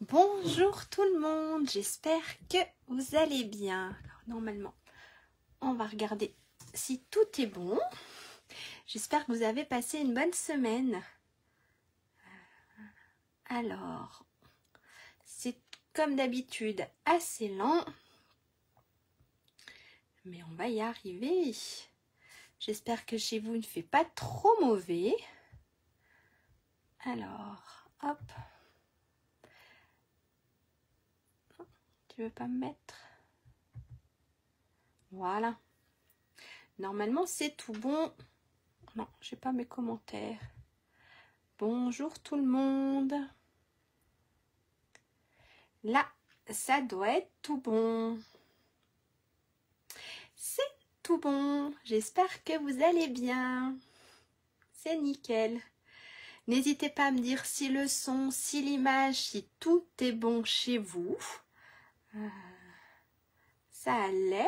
Bonjour tout le monde, j'espère que vous allez bien. Alors, normalement, on va regarder si tout est bon. J'espère que vous avez passé une bonne semaine. Alors, c'est comme d'habitude assez lent, mais on va y arriver. J'espère que chez vous il ne fait pas trop mauvais. Alors, hop. Tu veux pas me mettre? Voilà. Normalement, c'est tout bon. Non, j'ai pas mes commentaires. Bonjour tout le monde. Là, ça doit être tout bon. C'est tout bon. J'espère que vous allez bien. C'est nickel. N'hésitez pas à me dire si le son, si l'image, si tout est bon chez vous. Ça a l'air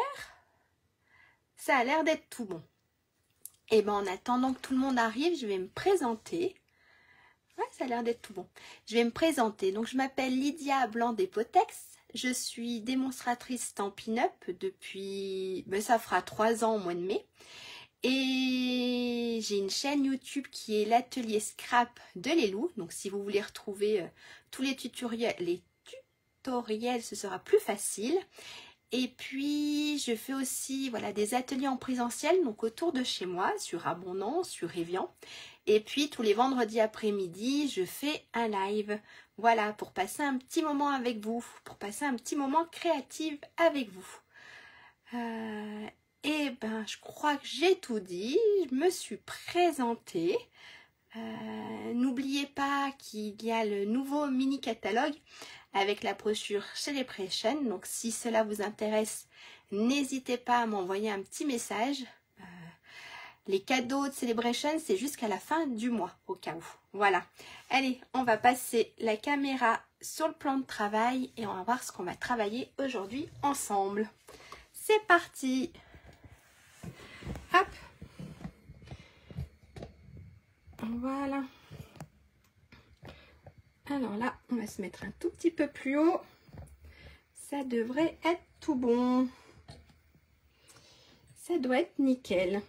d'être tout bon. Et bien en attendant que tout le monde arrive, je vais me présenter. Ouais, ça a l'air d'être tout bon. Je vais me présenter. Donc je m'appelle Lydia Blanc-Despotex. Je suis démonstratrice Stampin' Up depuis, ça fera 3 ans au mois de mai. Et j'ai une chaîne YouTube qui est l'atelier scrap de Lélou. Donc si vous voulez retrouver tous les tutoriels, ce sera plus facile. Et puis je fais aussi des ateliers en présentiel, donc autour de chez moi, sur Abondance, sur Evian. Et puis tous les vendredis après-midi, je fais un live. Voilà, pour passer un petit moment avec vous, pour passer un petit moment créatif avec vous. Et ben, je crois que j'ai tout dit. Je me suis présentée. N'oubliez pas qu'il y a le nouveau mini catalogue avec la brochure Celebration. Donc si cela vous intéresse, n'hésitez pas à m'envoyer un petit message. Les cadeaux de Celebration, c'est jusqu'à la fin du mois, au cas où. Voilà. Allez, on va passer la caméra sur le plan de travail et on va voir ce qu'on va travailler aujourd'hui ensemble. C'est parti. Hop. Voilà. Alors là, on va se mettre un tout petit peu plus haut. Ça devrait être tout bon. Ça doit être nickel.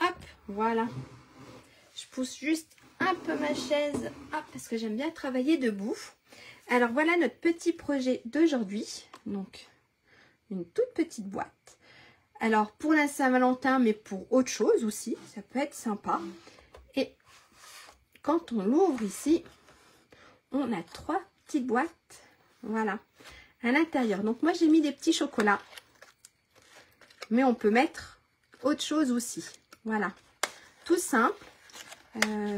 Hop, voilà. Je pousse juste un peu ma chaise, hop, parce que j'aime bien travailler debout. Alors voilà notre petit projet d'aujourd'hui. Donc, une toute petite boîte. Alors, pour la Saint-Valentin, mais pour autre chose aussi, ça peut être sympa. Et quand on l'ouvre ici, on a 3 petites boîtes, voilà, à l'intérieur. Donc moi, j'ai mis des petits chocolats. Mais on peut mettre autre chose aussi. Voilà, tout simple,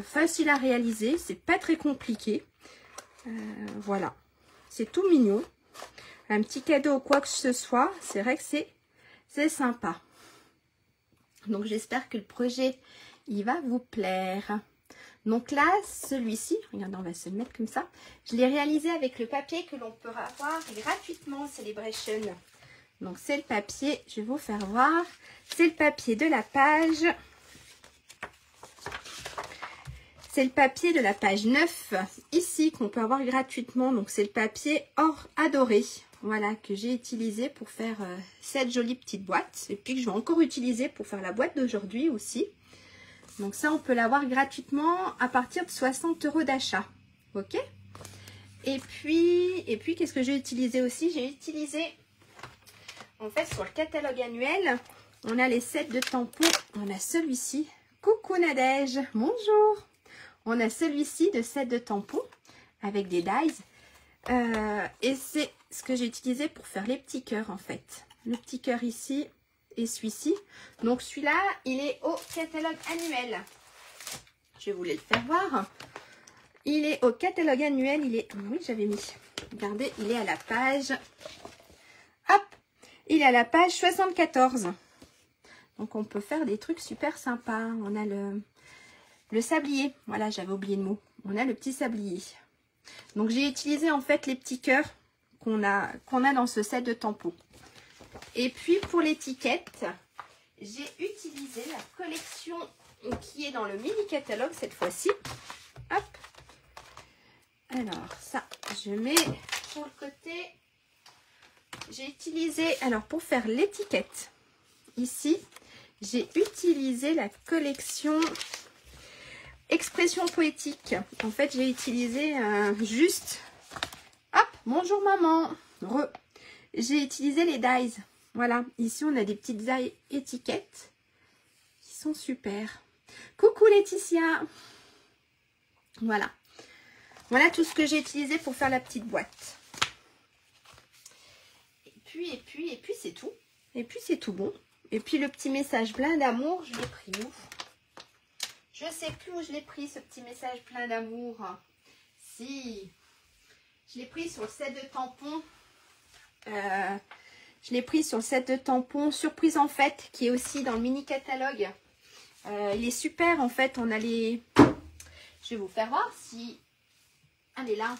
facile à réaliser, c'est pas très compliqué. Voilà, c'est tout mignon. Un petit cadeau ou quoi que ce soit, c'est vrai que c'est sympa. Donc j'espère que le projet, il va vous plaire. Donc là, celui-ci, regardez, on va se le mettre comme ça. Je l'ai réalisé avec le papier que l'on peut avoir gratuitement Celebration. Donc c'est le papier, je vais vous faire voir. C'est le papier de la page. C'est le papier de la page 9, ici, qu'on peut avoir gratuitement. Donc c'est le papier or adoré. Voilà, que j'ai utilisé pour faire cette jolie petite boîte. Et puis que je vais encore utiliser pour faire la boîte d'aujourd'hui aussi. Donc ça, on peut l'avoir gratuitement à partir de 60 € d'achat. Ok. Et puis qu'est-ce que j'ai utilisé aussi? J'ai utilisé, en fait, sur le catalogue annuel, on a les sets de tampons. On a celui-ci. Coucou Nadège, bonjour. On a celui-ci de set de tampons avec des dies. Et c'est ce que j'ai utilisé pour faire les petits cœurs, en fait. Le petit cœur ici et celui-ci. Donc celui-là, il est au catalogue annuel. Je voulais le faire voir. Il est au catalogue annuel. Il est... Oui, j'avais mis. Regardez, il est à la page... Hop. Il est à la page 74. Donc on peut faire des trucs super sympas. On a le sablier. Voilà, j'avais oublié le mot. On a le petit sablier. Donc j'ai utilisé en fait les petits cœurs qu'on a dans ce set de tampons. Et puis pour l'étiquette, j'ai utilisé la collection qui est dans le mini catalogue cette fois-ci. Hop. Alors, ça, je mets sur le côté. J'ai utilisé, alors pour faire l'étiquette, ici, j'ai utilisé la collection Expression poétique. En fait, j'ai utilisé juste... Hop, bonjour maman. J'ai utilisé les dies. Voilà, ici on a des petites dies étiquettes qui sont super. Coucou Laetitia. Voilà. Voilà tout ce que j'ai utilisé pour faire la petite boîte. Et puis c'est tout. Et puis c'est tout bon. Et puis le petit message plein d'amour, je l'ai pris où? Je sais plus où je l'ai pris, ce petit message plein d'amour. Si, je l'ai pris sur le set de tampons. Je l'ai pris sur le set de tampons Surprise en fête, qui est aussi dans le mini catalogue. Il est super en fait. On a les... Je vais vous faire voir si... Elle est là.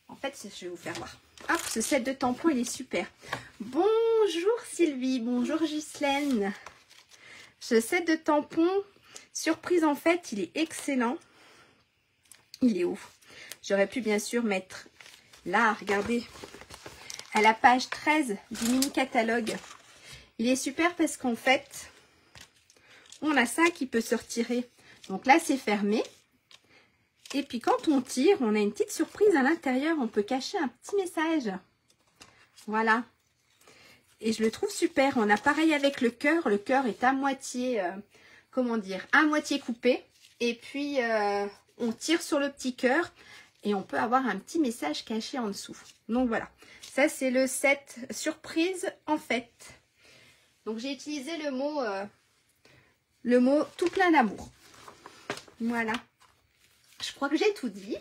En fait, je vais vous faire voir. Hop, ce set de tampons, il est super. Bonjour Sylvie, bonjour Ghislaine. Ce set de tampons Surprise en fait, il est excellent. Il est ouf. J'aurais pu bien sûr mettre là, regardez, à la page 13 du mini catalogue. Il est super parce qu'en fait, on a ça qui peut se retirer. Donc là, c'est fermé. Et puis quand on tire, on a une petite surprise à l'intérieur. On peut cacher un petit message. Voilà. Et je le trouve super. On a pareil avec le cœur. Le cœur est à moitié... comment dire, à moitié coupé, et puis on tire sur le petit cœur et on peut avoir un petit message caché en dessous. Donc voilà, ça c'est le set surprise en fait. Donc j'ai utilisé le mot tout plein d'amour. Voilà, je crois que j'ai tout dit.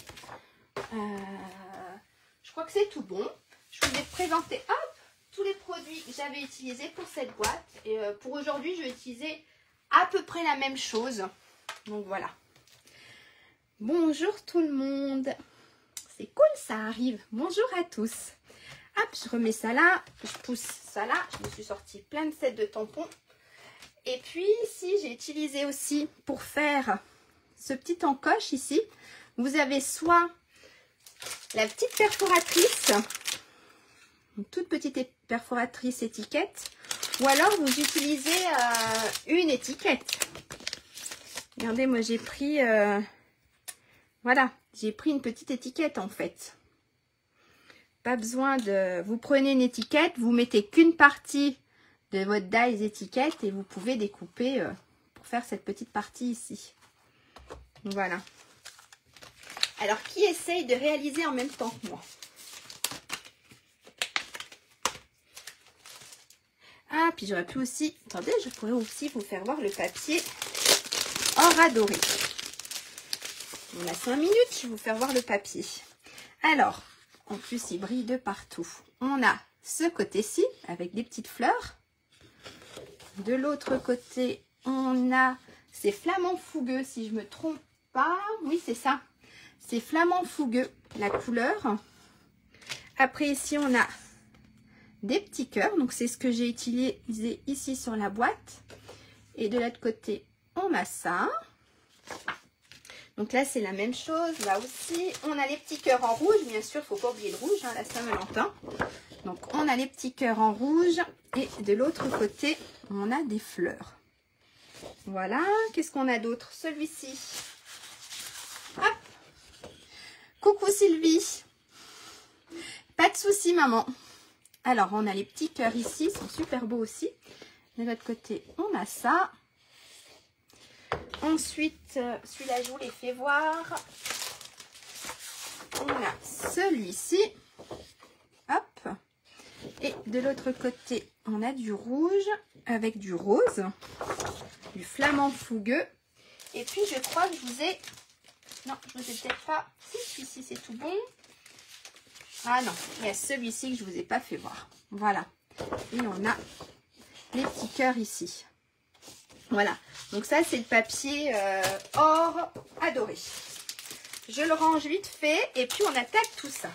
Je crois que c'est tout bon. Je vous ai présenté tous les produits que j'avais utilisés pour cette boîte, et pour aujourd'hui je vais utiliser à peu près la même chose. Donc voilà. Bonjour tout le monde. C'est cool, ça arrive. Bonjour à tous. Hop, je remets ça là. Je pousse ça là. Je me suis sorti plein de sets de tampons. Et puis ici, j'ai utilisé aussi pour faire ce petit encoche ici. Vous avez soit la petite perforatrice, une toute petite perforatrice étiquette, ou alors vous utilisez une étiquette. Regardez, moi j'ai pris... voilà, j'ai pris une petite étiquette en fait. Pas besoin de... Vous prenez une étiquette, vous mettez qu'une partie de votre dies étiquette et vous pouvez découper pour faire cette petite partie ici. Voilà. Alors, qui essaye de réaliser en même temps que moi? Ah, puis j'aurais pu aussi... Attendez, je pourrais aussi vous faire voir le papier or adoré. On a 5 minutes, je vais vous faire voir le papier. Alors, en plus, il brille de partout. On a ce côté-ci, avec des petites fleurs. De l'autre côté, on a ces flamants fougueux, si je ne me trompe pas. Oui, c'est ça. C'est flamants fougueux, la couleur. Après, ici, on a des petits cœurs. Donc, c'est ce que j'ai utilisé ici sur la boîte. Et de l'autre côté, on a ça. Donc là, c'est la même chose. Là aussi, on a les petits cœurs en rouge. Bien sûr, il ne faut pas oublier le rouge, hein, la Saint-Valentin. Donc, on a les petits cœurs en rouge. Et de l'autre côté, on a des fleurs. Voilà. Qu'est-ce qu'on a d'autre? Celui-ci. Hop. Coucou Sylvie. Pas de souci, maman. Alors, on a les petits cœurs ici. Ils sont super beaux aussi. De l'autre côté, on a ça. Ensuite, celui-là, je vous l'ai fait voir. On a celui-ci. Hop. Et de l'autre côté, on a du rouge avec du rose. Du flamant fougueux. Et puis, je crois que je vous ai... Non, je vous ai peut-être pas... Si, celui-ci, c'est tout bon. Ah non, il y a celui-ci que je ne vous ai pas fait voir. Voilà. Et on a les petits cœurs ici. Voilà, donc ça c'est le papier or adoré. Je le range vite fait et puis on attaque tout ça.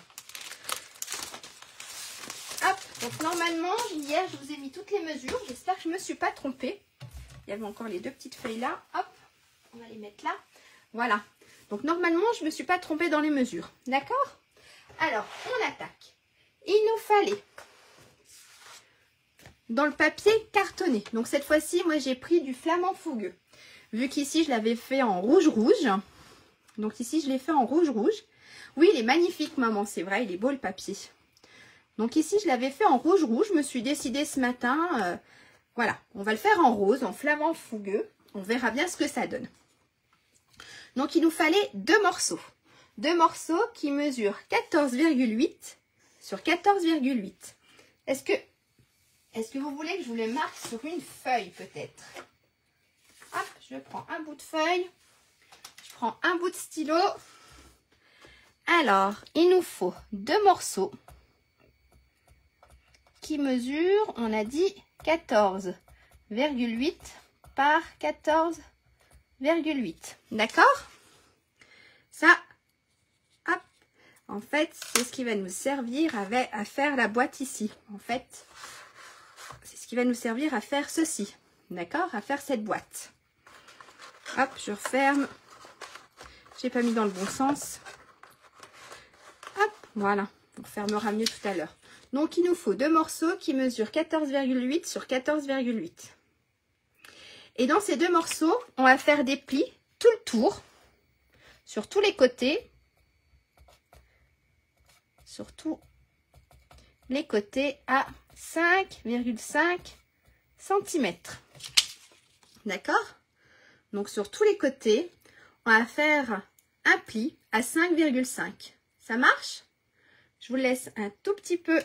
Hop, donc normalement, hier je vous ai mis toutes les mesures. J'espère que je ne me suis pas trompée. Il y avait encore les deux petites feuilles là. Hop, on va les mettre là. Voilà, Donc normalement, je ne me suis pas trompée dans les mesures. D'accord? Alors, on attaque. Il nous fallait dans le papier cartonné. Donc cette fois-ci, moi j'ai pris du flamand fougueux. Vu qu'ici, je l'avais fait en rouge-rouge. Donc ici, je l'ai fait en rouge-rouge. Oui, il est magnifique, maman, c'est vrai, il est beau le papier. Donc ici, je l'avais fait en rouge-rouge. Je me suis décidée ce matin, voilà, on va le faire en rose, en flamand fougueux. On verra bien ce que ça donne. Donc, il nous fallait 2 morceaux. 2 morceaux qui mesurent 14,8 sur 14,8. Est-ce que vous voulez que je vous les marque sur une feuille peut-être? Hop, je prends un bout de feuille. Je prends un bout de stylo. Alors, il nous faut 2 morceaux qui mesurent, on a dit, 14,8 par 14,8. D'accord? Ça, hop, en fait, c'est ce qui va nous servir à faire la boîte ici. En fait, c'est ce qui va nous servir à faire ceci. D'accord? À faire cette boîte. Hop, je referme. J'ai pas mis dans le bon sens. Hop, voilà. On fermera mieux tout à l'heure. Donc, il nous faut 2 morceaux qui mesurent 14,8 sur 14,8. Et dans ces 2 morceaux, on va faire des plis tout le tour, sur tous les côtés, sur tous les côtés à 5,5 cm. D'accord? Donc, sur tous les côtés, on va faire un pli à 5,5. Ça marche? Je vous laisse un tout petit peu.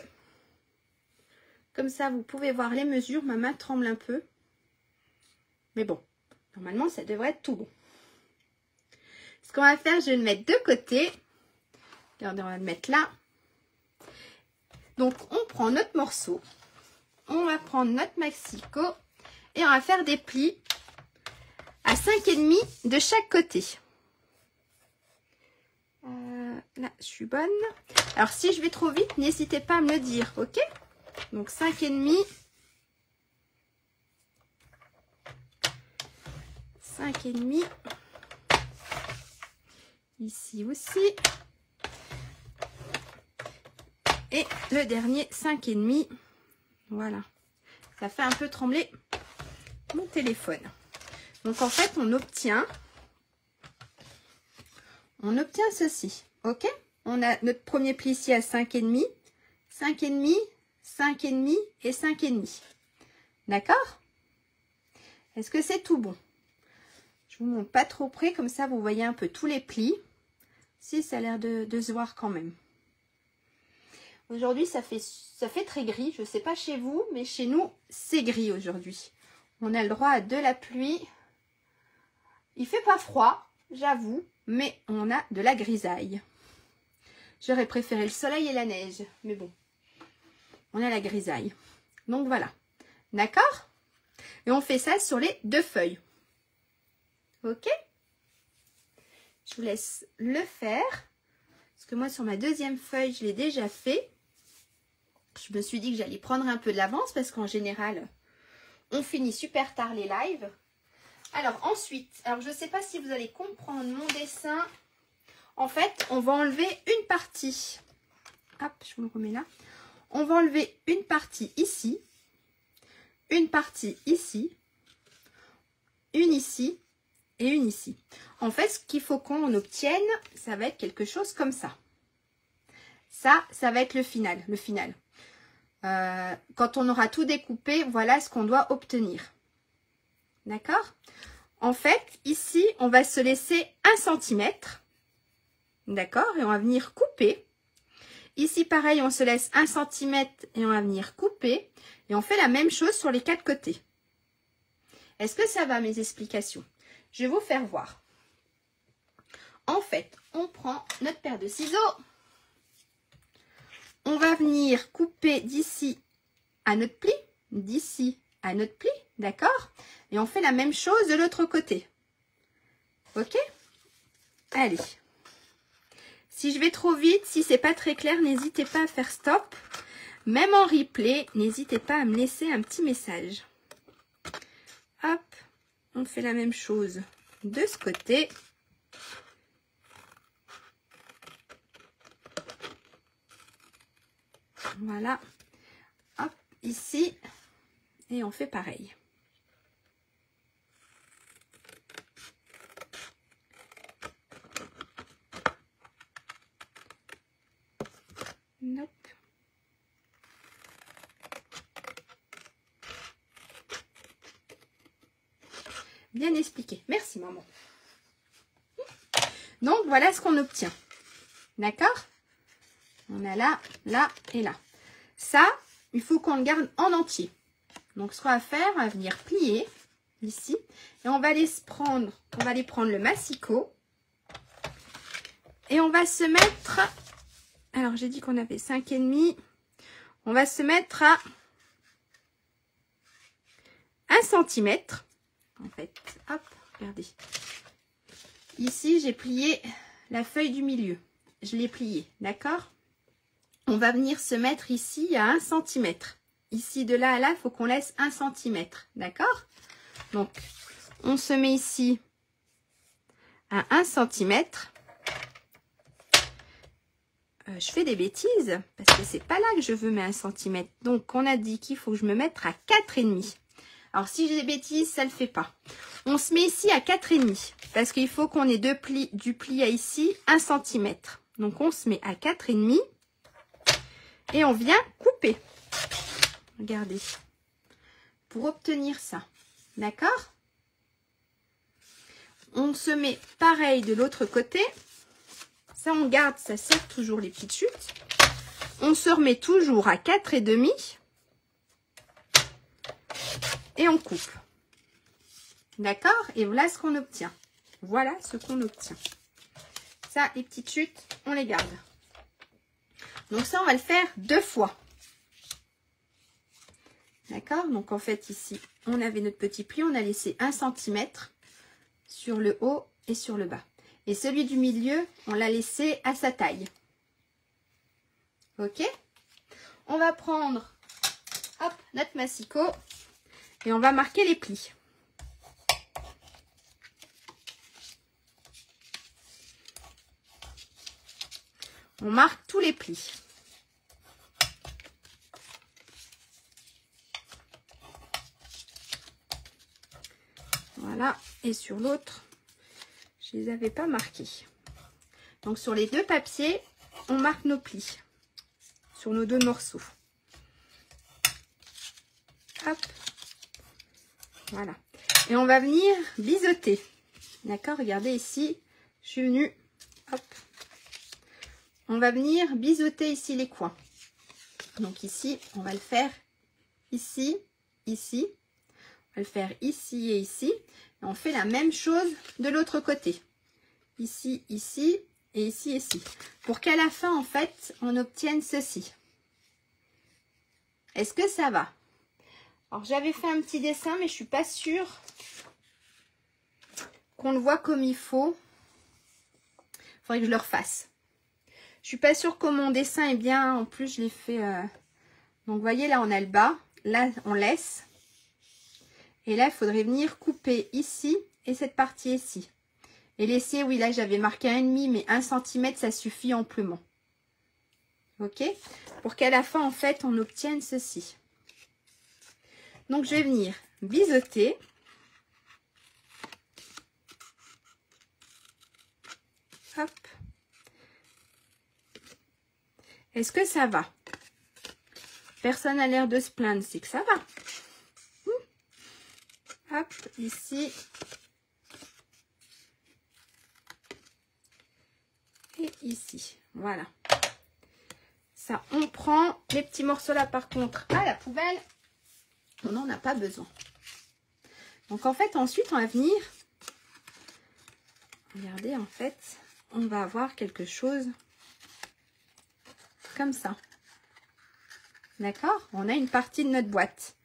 Comme ça, vous pouvez voir les mesures. Ma main tremble un peu. Mais bon, normalement, ça devrait être tout bon. Ce qu'on va faire, je vais le mettre de côté. Regardez, on va le mettre là. Donc, on prend notre morceau. On va prendre notre maxico. Et on va faire des plis à 5,5 de chaque côté. Là, je suis bonne. Alors, si je vais trop vite, n'hésitez pas à me le dire, ok? Donc, 5,5. 5,5. Ici aussi. Et le dernier, 5,5. Voilà. Ça fait un peu trembler mon téléphone. Donc, en fait, on obtient ceci. Ok? On a notre premier pli ici à 5,5. 5,5, 5,5 et 5,5. D'accord? Est-ce que c'est tout bon? Je vous montre pas trop près, comme ça vous voyez un peu tous les plis. Si, ça a l'air de se voir quand même. Aujourd'hui, ça fait très gris. Je ne sais pas chez vous, mais chez nous, c'est gris aujourd'hui. On a le droit à de la pluie. Il fait pas froid, j'avoue, mais on a de la grisaille. J'aurais préféré le soleil et la neige, mais bon, on a la grisaille. Donc voilà, d'accord? Et on fait ça sur les 2 feuilles. Ok? Je vous laisse le faire. Parce que moi, sur ma deuxième feuille, je l'ai déjà fait. Je me suis dit que j'allais prendre un peu de l'avance parce qu'en général, on finit super tard les lives. Alors ensuite, je ne sais pas si vous allez comprendre mon dessin. En fait, on va enlever une partie. Hop, je vous le remets là. On va enlever une partie ici, une partie ici, une ici et une ici. En fait, ce qu'il faut qu'on obtienne, ça va être quelque chose comme ça. Ça va être le final. Quand on aura tout découpé, voilà ce qu'on doit obtenir. D'accord? En fait, ici, on va se laisser 1 cm. D'accord? Et on va venir couper. Ici, pareil, on se laisse 1 cm et on va venir couper. Et on fait la même chose sur les 4 côtés. Est-ce que ça va, mes explications? Je vais vous faire voir. En fait, on prend notre paire de ciseaux. On va venir couper d'ici à notre pli, d'ici à notre pli, d'accord? Et on fait la même chose de l'autre côté. Ok? Allez. Si je vais trop vite, si c'est pas très clair, n'hésitez pas à faire stop. Même en replay, n'hésitez pas à me laisser un petit message. Hop, on fait la même chose de ce côté. Voilà. Hop, ici. Et on fait pareil. Hop. Bien expliqué. Merci, maman. Donc, voilà ce qu'on obtient. D'accord? On a là, là et là. Ça, il faut qu'on le garde en entier. Donc, ce qu'on va faire, on va venir plier ici. Et on va aller prendre le massicot. Et on va se mettre... Alors, j'ai dit qu'on avait 5,5. On va se mettre à 1 cm. En fait, hop, regardez. Ici, j'ai plié la feuille du milieu. Je l'ai pliée, d'accord? On va venir se mettre ici à 1 cm. Ici, de là à là, il faut qu'on laisse 1 cm, d'accord? Donc, on se met ici à 1 cm. Je fais des bêtises parce que c'est pas là que je veux mettre 1 cm. Donc, on a dit qu'il faut que je me mette à 4,5. Alors, si j'ai des bêtises, ça ne le fait pas. On se met ici à 4,5 parce qu'il faut qu'on ait du pli à ici 1 cm. Donc, on se met à 4,5 et on vient couper. Regardez. Pour obtenir ça. D'accord? On se met pareil de l'autre côté. Ça, on garde, ça sert toujours les petites chutes. On se remet toujours à 4,5 et on coupe. D'accord? Et voilà ce qu'on obtient. Voilà ce qu'on obtient. Ça, les petites chutes, on les garde. Donc ça, on va le faire 2 fois. D'accord? Donc en fait, ici, on avait notre petit pli. On a laissé 1 cm sur le haut et sur le bas. Et celui du milieu, on l'a laissé à sa taille. Ok? On va prendre hop, notre massicot et on va marquer les plis. On marque tous les plis. Voilà. Et sur l'autre, je ne les avais pas marqués. Donc, sur les 2 papiers, on marque nos plis. Sur nos 2 morceaux. Hop. Voilà. Et on va venir biseauter. D'accord? Regardez ici, je suis venue. Hop. On va venir biseauter ici les coins. Donc ici, on va le faire ici, ici. On va le faire ici et ici. Et on fait la même chose de l'autre côté. Ici, ici et ici, ici. Pour qu'à la fin, en fait, on obtienne ceci. Est-ce que ça va? Alors, j'avais fait un petit dessin, mais je suis pas sûre qu'on le voit comme il faut. Il faudrait que je le refasse. Je suis pas sûre que mon dessin est bien. En plus, je l'ai fait... Donc, vous voyez, là, on a le bas. Là, on laisse. Et là, il faudrait venir couper ici et cette partie ici. Et laisser, oui, là, j'avais marqué 1,5, mais 1 cm, ça suffit amplement. Ok? Pour qu'à la fin, en fait, on obtienne ceci. Donc, je vais venir biseauter. Hop. Est-ce que ça va? Personne n'a l'air de se plaindre, c'est que ça va. Hop, ici. Et ici. Voilà. Ça, on prend les petits morceaux là, par contre, à la poubelle. On n'en a pas besoin. Donc, en fait, ensuite, on va venir... Regardez, en fait, on va avoir quelque chose comme ça. D'accord? On a une partie de notre boîte.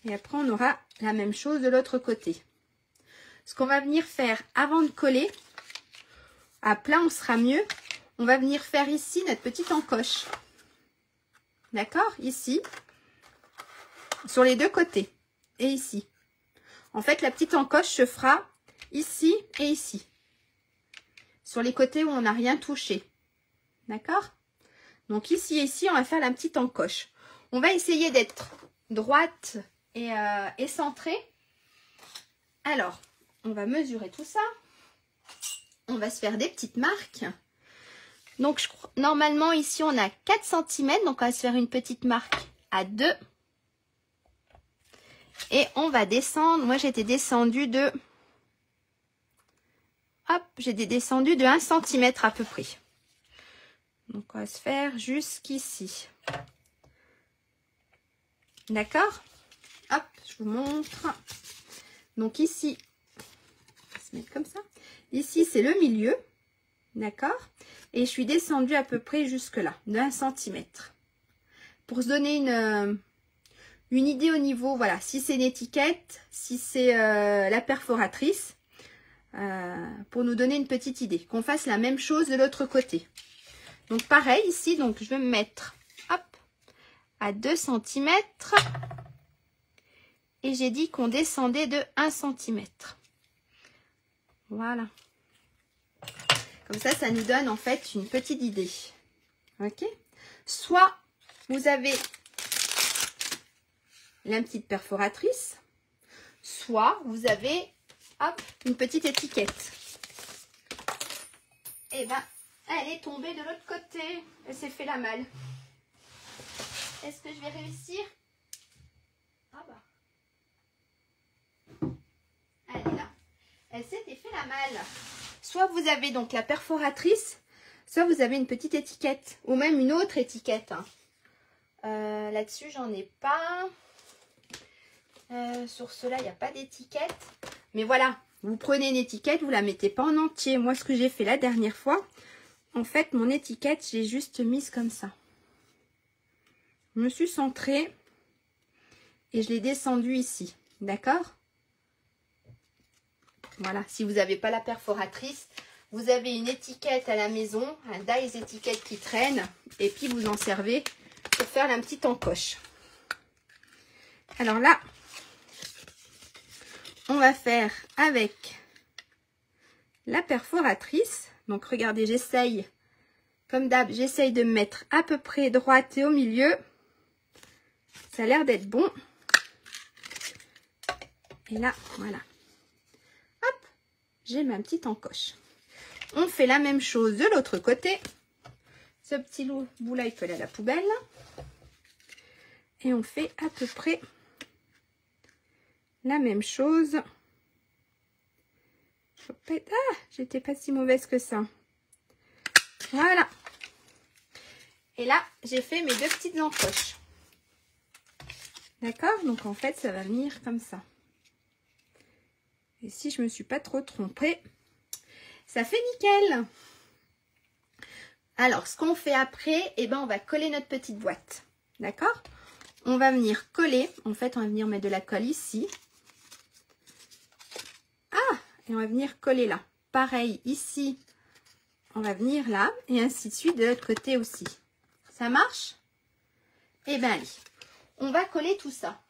Et après, on aura la même chose de l'autre côté. Ce qu'on va venir faire avant de coller, à plat, on sera mieux. On va venir faire ici notre petite encoche. D'accord? Ici. Sur les 2 côtés. Et ici. En fait, la petite encoche se fera ici et ici. Sur les côtés où on n'a rien touché. D'accord? Donc ici et ici, on va faire la petite encoche. On va essayer d'être droite et centrée. Alors, on va mesurer tout ça. On va se faire des petites marques. Donc, normalement, ici, on a 4 cm. Donc, on va se faire une petite marque à 2. Et on va descendre. Moi, j'étais descendue de... Hop, j'étais descendue de 1 cm à peu près. Donc, on va se faire jusqu'ici. D'accord? Hop, je vous montre. Donc, ici, on va se mettre comme ça. Ici, c'est le milieu. D'accord? Et je suis descendue à peu près jusque là, de 1 cm. Pour se donner une idée au niveau, voilà, si c'est une étiquette, si c'est la perforatrice, pour nous donner une petite idée. Qu'on fasse la même chose de l'autre côté. Donc pareil ici, donc je vais me mettre, hop, à 2 cm. Et j'ai dit qu'on descendait de 1 cm. Voilà. Comme ça nous donne en fait une petite idée. Ok? Soit vous avez la petite perforatrice, soit vous avez, hop, une petite étiquette. Et ben, elle est tombée de l'autre côté. Elle s'est fait la malle. Est-ce que je vais réussir? Ah bah. Elle est là. Elle s'était fait la malle. Soit vous avez donc la perforatrice, soit vous avez une petite étiquette, ou même une autre étiquette. Là-dessus, j'en ai pas. Sur cela, il n'y a pas d'étiquette. Mais voilà, vous prenez une étiquette, vous la mettez pas en entier. Moi, ce que j'ai fait la dernière fois, en fait, mon étiquette, j'ai juste mise comme ça. Je me suis centrée et je l'ai descendue ici. D'accord? Voilà, si vous n'avez pas la perforatrice, vous avez une étiquette à la maison, un dies étiquette qui traîne, et puis vous en servez pour faire la petite encoche. Alors là, on va faire avec la perforatrice. Donc regardez, j'essaye, comme d'hab, j'essaye de me mettre à peu près droite et au milieu. Ça a l'air d'être bon. Et là, voilà. J'ai ma petite encoche. On fait la même chose de l'autre côté. Ce petit bout là, il peut aller à la poubelle. Et on fait à peu près la même chose. Ah, j'étais pas si mauvaise que ça. Voilà. Et là, j'ai fait mes 2 petites encoches. D'accord? Donc en fait, ça va venir comme ça. Et si je me suis pas trop trompée, ça fait nickel. Alors, ce qu'on fait après, eh ben, on va coller notre petite boîte. D'accord? On va venir coller. En fait, on va venir mettre de la colle ici. Ah! Et on va venir coller là. Pareil, ici, on va venir là. Et ainsi de suite de l'autre côté aussi. Ça marche? Eh bien, allez. On va coller tout ça.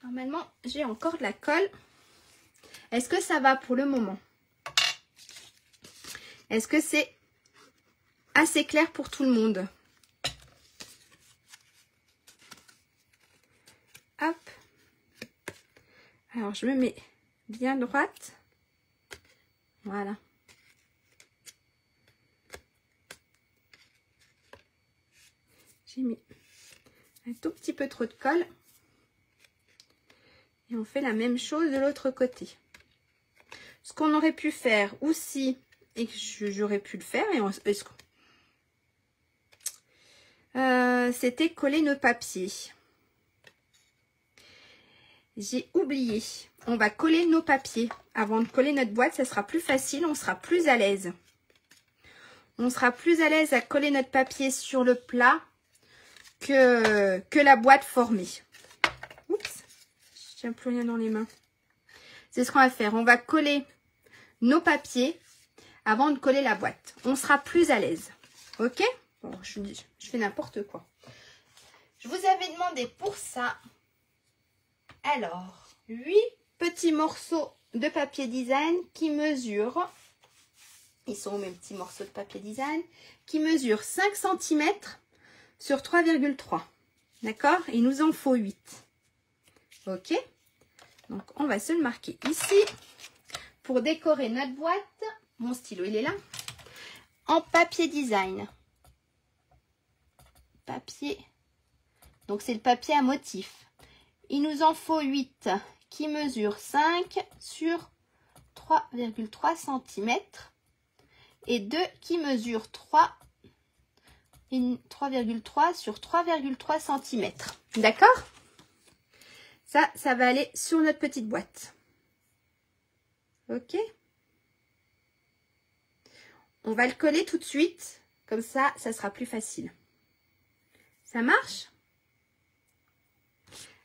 Normalement, j'ai encore de la colle. Est-ce que ça va pour le moment? Est-ce que c'est assez clair pour tout le monde? Hop. Alors, je me mets bien droite. Voilà. J'ai mis un tout petit peu trop de colle. Et on fait la même chose de l'autre côté. Ce qu'on aurait pu faire aussi, et que j'aurais pu le faire, c'était coller nos papiers. J'ai oublié. On va coller nos papiers. Avant de coller notre boîte, ça sera plus facile, on sera plus à l'aise. On sera plus à l'aise à coller notre papier sur le plat que la boîte formée. Oups, je tiens plus rien dans les mains. C'est ce qu'on va faire. On va coller nos papiers avant de coller la boîte. On sera plus à l'aise. Ok? Bon, je fais n'importe quoi. Je vous avais demandé pour ça, alors, 8 petits morceaux de papier design qui mesurent Ils sont mes petits morceaux de papier design qui mesurent 5 cm sur 3,3. D'accord? Il nous en faut 8. Ok? Donc, on va se le marquer ici pour décorer notre boîte. Mon stylo, il est là. En papier design. Papier. Donc, c'est le papier à motif. Il nous en faut 8 qui mesurent 5 sur 3,3 cm. Et 2 qui mesurent 3,3 sur 3,3 cm. D'accord? Ça va aller sur notre petite boîte. Ok? On va le coller tout de suite. Comme ça, ça sera plus facile. Ça marche?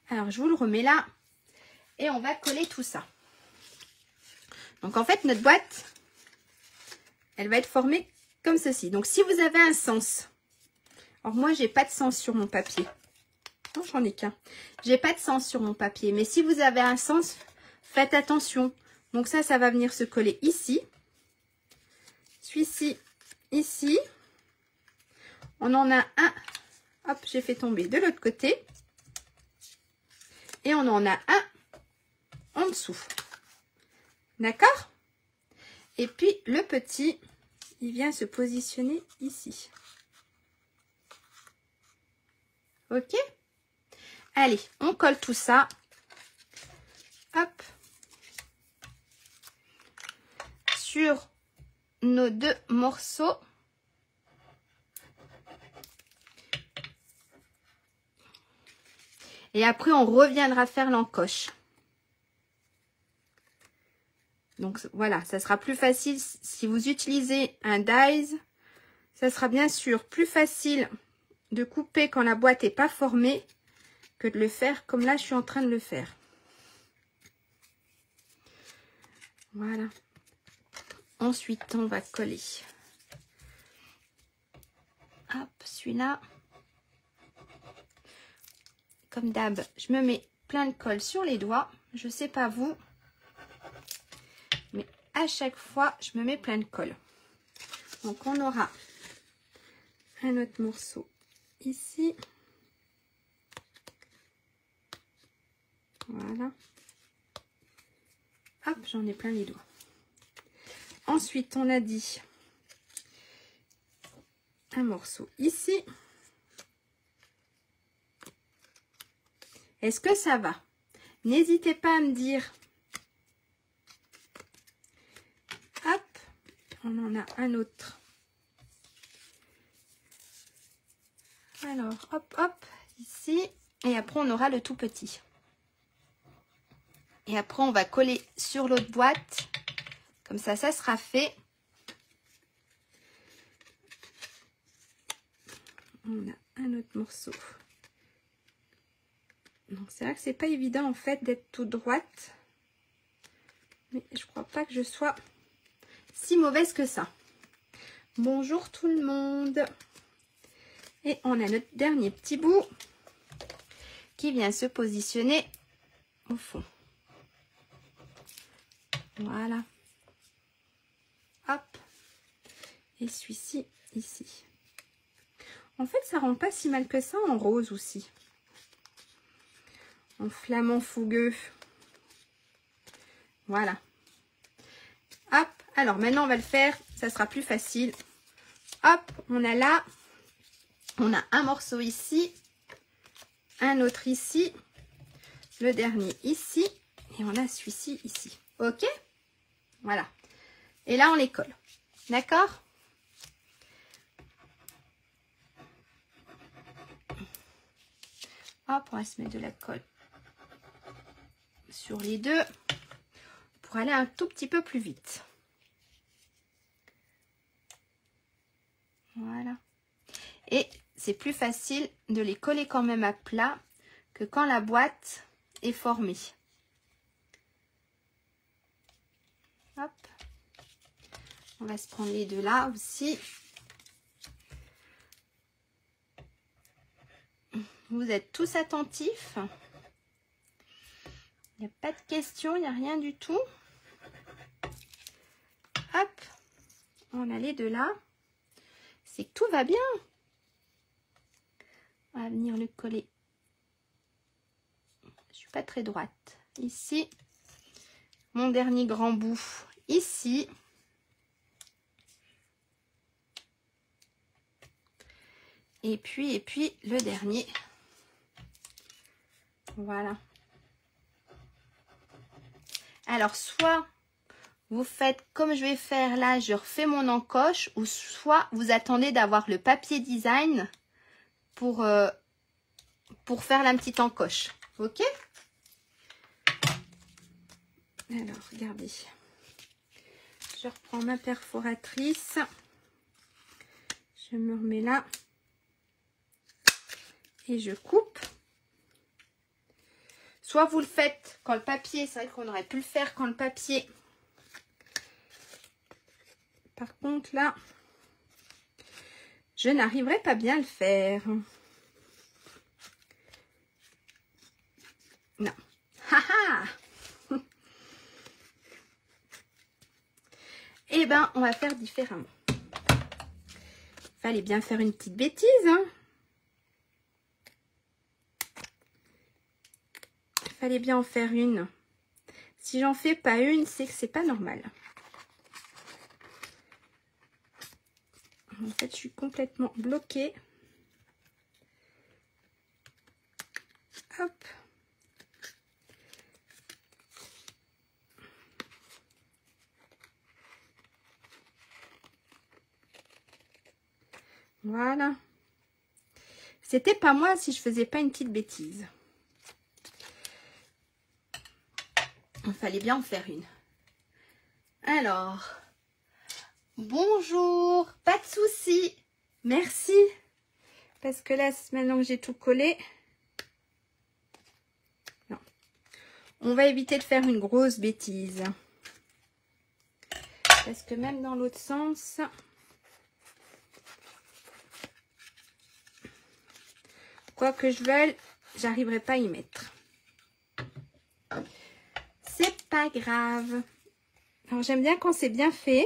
Alors, je vous le remets là. Et on va coller tout ça. Donc, en fait, notre boîte, elle va être formée comme ceci. Donc, si vous avez un sens. Alors, moi, j'ai pas de sens sur mon papier. Non, j'en ai qu'un. J'ai pas de sens sur mon papier. Mais si vous avez un sens, faites attention. Donc, ça va venir se coller ici. Celui-ci, ici. On en a un. Hop, j'ai fait tomber de l'autre côté. Et on en a un en dessous. D'accord? Et puis, le petit, il vient se positionner ici. Ok? Allez, on colle tout ça. Hop. Sur nos 2 morceaux. Et après, on reviendra faire l'encoche. Donc, voilà, ça sera plus facile si vous utilisez un dies. Ça sera bien sûr plus facile de couper quand la boîte n'est pas formée que de le faire comme là, je suis en train de le faire. Voilà. Ensuite, on va coller. Hop, celui-là. Comme d'hab, je me mets plein de colle sur les doigts. Je sais pas vous, mais à chaque fois, je me mets plein de colle. Donc, on aura un autre morceau ici. Voilà. Hop, j'en ai plein les doigts. Ensuite, on a dit un morceau ici. Est-ce que ça va? N'hésitez pas à me dire. Hop, on en a un autre. Alors, hop, hop, ici. Et après, on aura le tout petit. Et après, on va coller sur l'autre boîte. Comme ça, ça sera fait. On a un autre morceau. Donc, c'est vrai que c'est pas évident, en fait, d'être toute droite. Mais je crois pas que je sois si mauvaise que ça. Bonjour tout le monde. Et on a notre dernier petit bout qui vient se positionner au fond. Voilà. Hop. Et celui-ci, ici. En fait, ça rend pas si mal que ça en rose aussi. En flamant fougueux. Voilà. Hop. Alors, maintenant, on va le faire. Ça sera plus facile. Hop. On a là. On a un morceau ici. Un autre ici. Le dernier ici. Et on a celui-ci ici. Ok? Voilà. Et là, on les colle. D'accord? Hop, on va se mettre de la colle sur les deux pour aller un tout petit peu plus vite. Voilà. Et c'est plus facile de les coller quand même à plat que quand la boîte est formée. Hop. On va se prendre les deux là aussi. Vous êtes tous attentifs. Il n'y a pas de questions, il n'y a rien du tout. Hop. on a les deux là, c'est que tout va bien. On va venir le coller. Je suis pas très droite. Ici, mon dernier grand bout ici. Et puis le dernier. Voilà. Alors, soit vous faites comme je vais faire là, je refais mon encoche, ou soit vous attendez d'avoir le papier design pour faire la petite encoche. Ok? Alors, regardez. Je reprends ma perforatrice. Je me remets là. Et je coupe. Soit vous le faites quand le papier, c'est vrai qu'on aurait pu le faire quand le papier. Par contre là, je n'arriverai pas bien à le faire. Non. Haha. Eh ben, on va faire différemment. Fallait bien faire une petite bêtise, hein. Fallait bien en faire une. Si j'en fais pas une, c'est que c'est pas normal. En fait, je suis complètement bloquée. Hop. Voilà. C'était pas moi si je faisais pas une petite bêtise. Il fallait bien en faire une. Alors, bonjour, pas de souci. Merci. Parce que là, maintenant que j'ai tout collé, non. On va éviter de faire une grosse bêtise. Parce que même dans l'autre sens, quoi que je veuille, j'arriverai pas à y mettre. C'est pas grave. Alors j'aime bien quand c'est bien fait.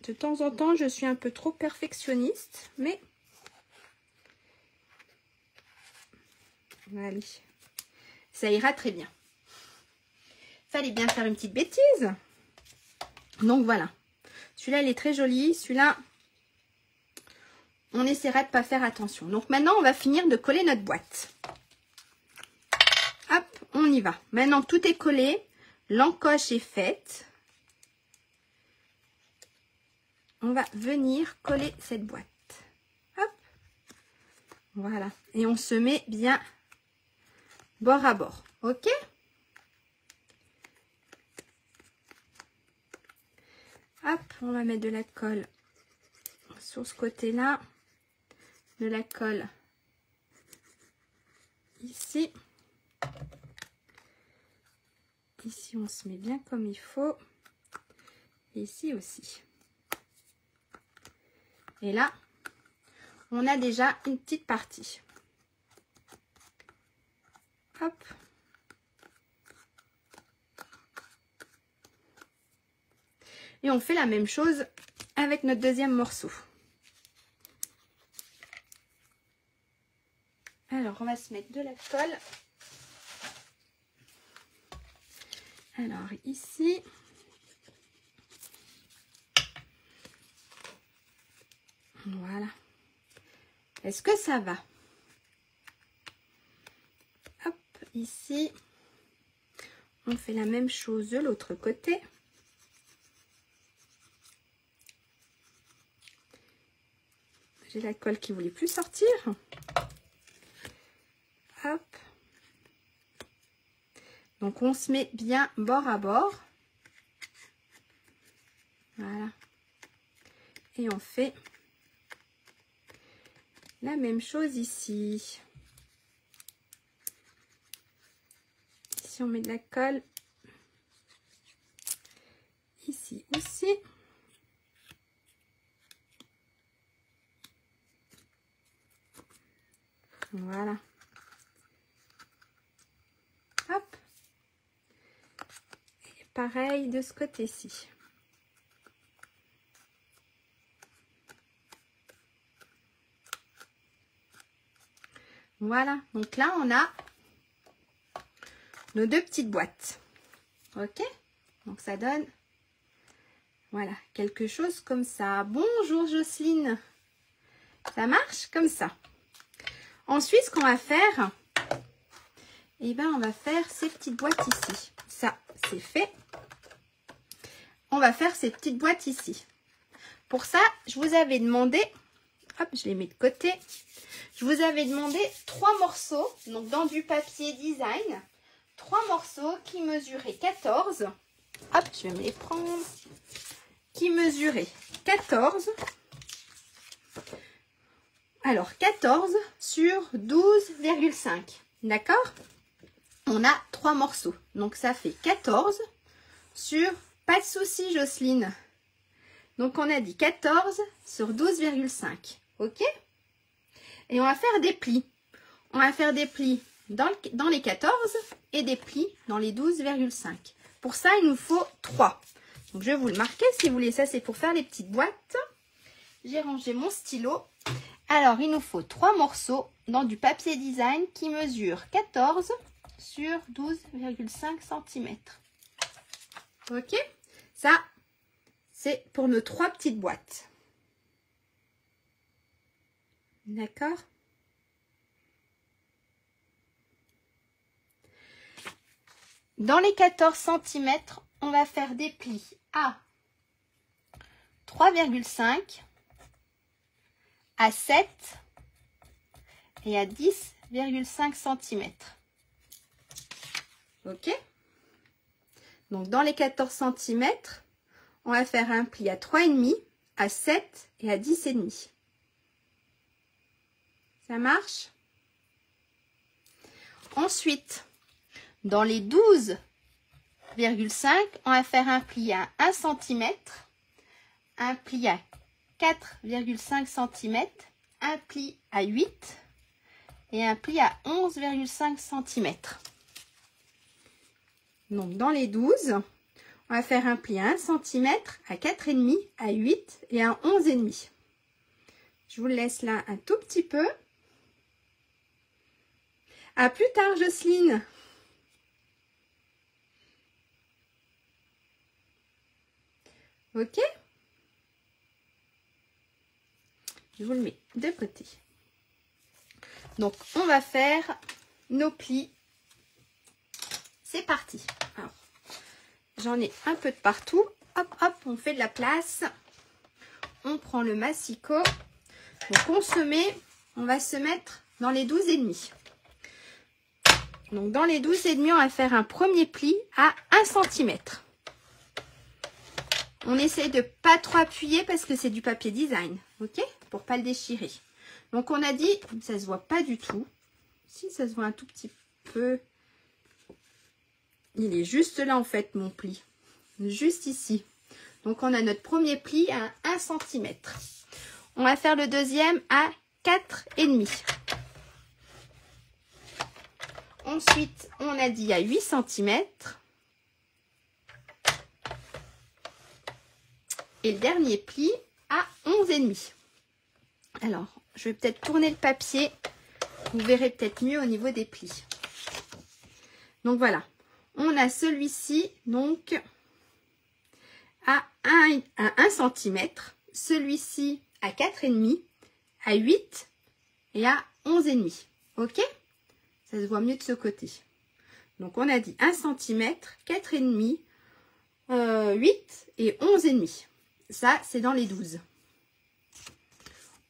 De temps en temps, je suis un peu trop perfectionniste, mais allez, ça ira très bien. Fallait bien faire une petite bêtise. Donc voilà. Celui-là, il est très joli. Celui-là, on essaiera de pas faire attention. Donc maintenant, on va finir de coller notre boîte. Hop, on y va. Maintenant, tout est collé. L'encoche est faite. On va venir coller cette boîte. Hop. Voilà. Et on se met bien bord à bord. Ok? Hop, on va mettre de la colle sur ce côté-là. De la colle ici. Ici, on se met bien comme il faut. Ici aussi. Et là, on a déjà une petite partie. Hop. Et on fait la même chose avec notre deuxième morceau. Alors, on va se mettre de la colle. Alors, ici. Voilà. Est-ce que ça va? Hop, ici. On fait la même chose de l'autre côté. J'ai la colle qui voulait plus sortir. Hop. Donc, on se met bien bord à bord. Voilà. Et on fait la même chose ici. Ici, on met de la colle. Ici aussi. Voilà. Hop. Et pareil de ce côté-ci. Voilà, donc là on a nos deux petites boîtes. Ok, donc ça donne, voilà, quelque chose comme ça. Bonjour Jocelyne, ça marche comme ça. Ensuite, ce qu'on va faire, eh ben, on va faire ces petites boîtes ici. Ça, c'est fait. On va faire ces petites boîtes ici. Pour ça, je vous avais demandé, hop, je les mets de côté. Je vous avais demandé 3 morceaux, donc dans du papier design, 3 morceaux qui mesuraient 14. Hop, je vais me les prendre. Qui mesuraient 14. Alors, 14 sur 12,5. D'accord? On a 3 morceaux. Donc, ça fait 14 sur... Pas de souci, Jocelyne. Donc, on a dit 14 sur 12,5. OK? Et on va faire des plis. On va faire des plis dans les 14 et des plis dans les 12,5. Pour ça, il nous faut 3. Donc, je vais vous le marquer si vous voulez. Ça, c'est pour faire les petites boîtes. J'ai rangé mon stylo. Alors, il nous faut 3 morceaux dans du papier design qui mesure 14 sur 12,5 cm. Ok? Ça, c'est pour nos 3 petites boîtes. D'accord? Dans les 14 cm, on va faire des plis à 3,5, à 7 et à 10,5 cm. Ok? Donc, dans les 14 cm, on va faire un pli à 3,5, à 7 et à 10,5. Ça marche? Ensuite, dans les 12,5, on va faire un pli à 1 cm, un pli à 4,5 cm, un pli à 8 et un pli à 11,5 cm. Donc, dans les 12, on va faire un pli à 1 cm, à 4,5, à 8 et à 11,5. Je vous laisse là un tout petit peu. À plus tard, Jocelyne. Ok? Je vous le mets de côté. Donc, on va faire nos plis. C'est parti. Alors, j'en ai un peu de partout. Hop, hop, on fait de la place. On prend le massicot. Donc, on va se mettre dans les 12,5. Donc, dans les 12,5, on va faire un premier pli à 1 cm. On essaie de pas trop appuyer parce que c'est du papier design. Ok? Pour pas le déchirer. Donc, on a dit, ça se voit pas du tout. Si, ça se voit un tout petit peu. Il est juste là, en fait, mon pli. Juste ici. Donc, on a notre premier pli à 1 cm. On va faire le deuxième à 4,5. Ensuite, on a dit à 8 cm. Et le dernier pli à 11,5. Alors, je vais peut-être tourner le papier. Vous verrez peut-être mieux au niveau des plis. Donc, voilà. On a celui-ci, donc, à 1 cm. Celui-ci à 4,5, à 8 et à 11,5. Ok? Ça se voit mieux de ce côté. Donc, on a dit 1 cm, 4,5, 8 et 11,5. Ça, c'est dans les 12.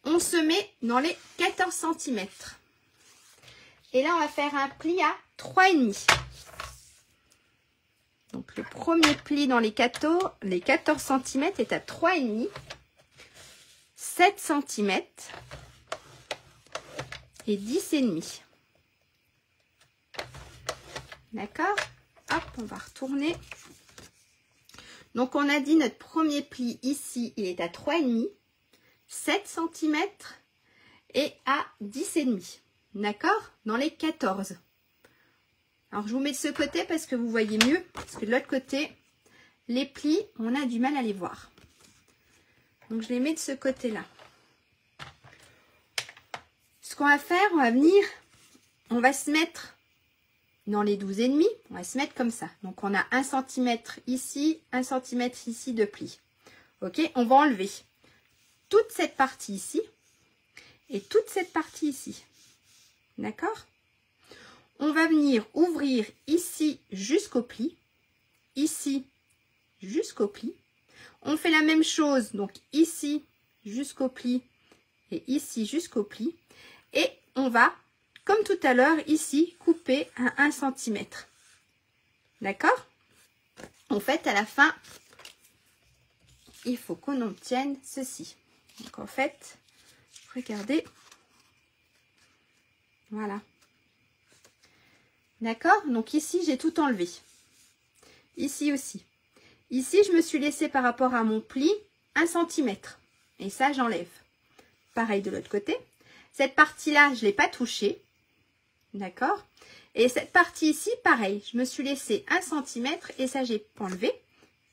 On se met dans les 14 cm. Et là, on va faire un pli à 3,5. Donc, le premier pli dans les 14 cm est à 3,5, 7 cm et 10,5. D'accord? Hop, on va retourner. Donc, on a dit notre premier pli ici, il est à 3,5, 7 cm et à 10,5. D'accord? Dans les 14. Alors, je vous mets de ce côté parce que vous voyez mieux. Parce que de l'autre côté, les plis, on a du mal à les voir. Donc, je les mets de ce côté-là. Ce qu'on va faire, on va se mettre dans les 12,5, on va se mettre comme ça. Donc, on a 1 cm ici, 1 cm ici de pli. Ok, on va enlever toute cette partie ici et toute cette partie ici. D'accord? On va venir ouvrir ici jusqu'au pli, ici jusqu'au pli. On fait la même chose, donc ici jusqu'au pli et ici jusqu'au pli. Et on va, comme tout à l'heure, ici, couper à 1 cm. D'accord? En fait, à la fin, il faut qu'on obtienne ceci. Donc, en fait, regardez. Voilà. D'accord? Donc, ici, j'ai tout enlevé. Ici aussi. Ici, je me suis laissé par rapport à mon pli 1 cm. Et ça, j'enlève. Pareil de l'autre côté. Cette partie-là, je ne l'ai pas touchée. D'accord? Et cette partie ici, pareil. Je me suis laissé 1 cm et ça, j'ai enlevé.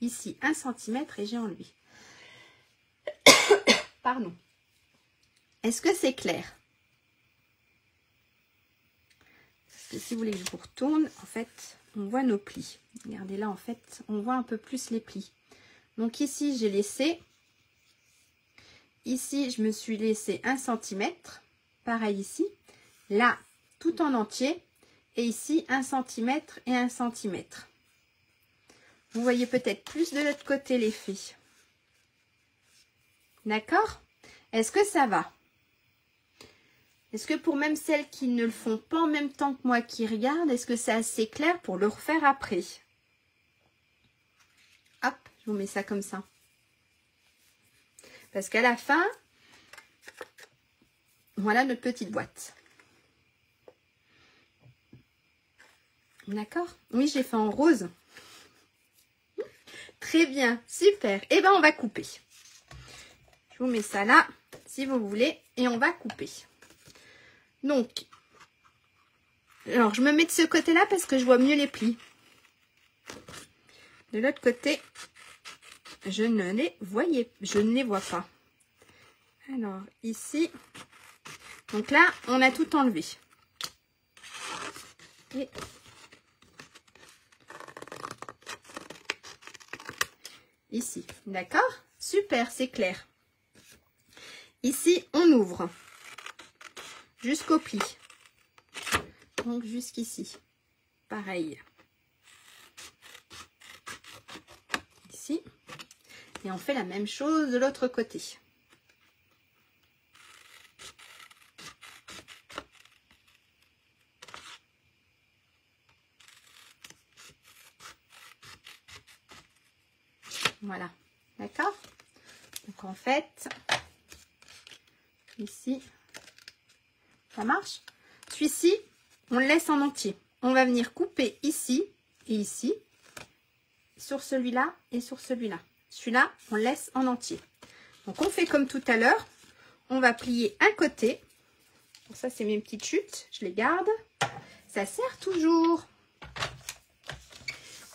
Ici, 1 cm et j'ai enlevé. Pardon. Est-ce que c'est clair? Parce que si vous voulez que je vous retourne, en fait, on voit nos plis. Regardez là, en fait, on voit un peu plus les plis. Donc ici, j'ai laissé. Ici, je me suis laissé 1 cm. Pareil ici. Là, tout en entier. Et ici, 1 cm et 1 cm. Vous voyez peut-être plus de l'autre côté l'effet. D'accord? Est-ce que ça va? Est-ce que pour même celles qui ne le font pas en même temps que moi qui regardent, est-ce que c'est assez clair pour le refaire après? Hop, je vous mets ça comme ça. Parce qu'à la fin, voilà notre petite boîte. D'accord? Oui, j'ai fait en rose. Très bien, super. Et bien, on va couper. Je vous mets ça là, si vous voulez, et on va couper. Donc, alors je me mets de ce côté-là parce que je vois mieux les plis. De l'autre côté, je ne les vois pas. Alors, ici, donc là, on a tout enlevé. Et ici, d'accord? Super, c'est clair. Ici, on ouvre jusqu'au pli. Donc, jusqu'ici. Pareil. Ici. Et on fait la même chose de l'autre côté. Voilà. D'accord? Donc, en fait, ici, ça marche. Celui-ci, on le laisse en entier. On va venir couper ici et ici, sur celui-là et sur celui-là. Celui-là, on le laisse en entier. Donc, on fait comme tout à l'heure. On va plier un côté. Bon, ça, c'est mes petites chutes. Je les garde. Ça sert toujours.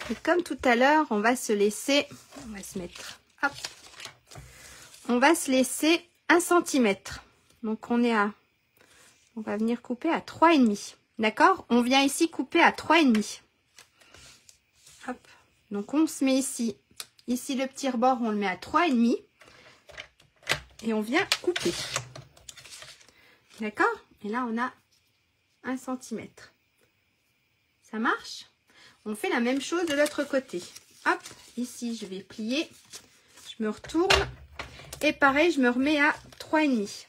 Et comme tout à l'heure, on va se laisser... On va se mettre... Hop. On va se laisser 1 cm. Donc, on est à... On va venir couper à 3,5. D'accord? On vient ici couper à 3,5. Hop. Donc, on se met ici. Ici, le petit rebord, on le met à 3,5. Et on vient couper. D'accord? Et là, on a 1 cm. Ça marche? On fait la même chose de l'autre côté. Hop, ici, je vais plier. Je me retourne. Et pareil, je me remets à 3,5.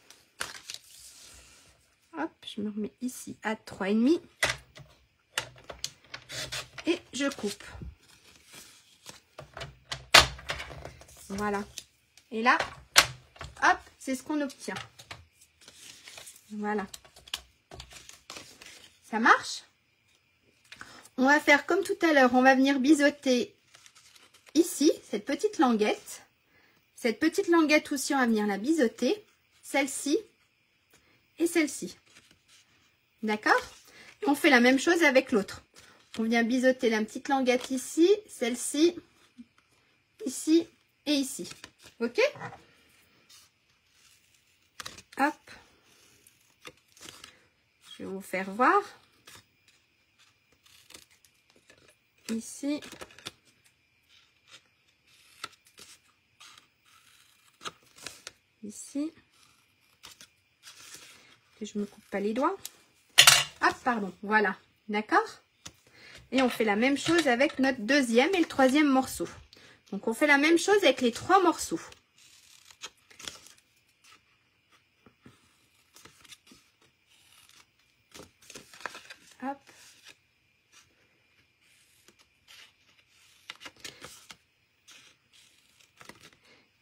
Hop, je me remets ici à 3,5. Et je coupe. Voilà. Et là, hop, c'est ce qu'on obtient. Voilà. Ça marche? On va faire comme tout à l'heure. On va venir biseauter ici, cette petite languette. Cette petite languette aussi, on va venir la biseauter. Celle-ci et celle-ci. D'accord? On fait la même chose avec l'autre. On vient biseauter la petite languette ici, celle-ci ici et ici. Ok? Hop. Je vais vous faire voir. Ici. Ici. Que je me coupe pas les doigts. Hop, pardon. Voilà. D'accord? Et on fait la même chose avec notre deuxième et le troisième morceau. Donc, on fait la même chose avec les 3 morceaux. Hop.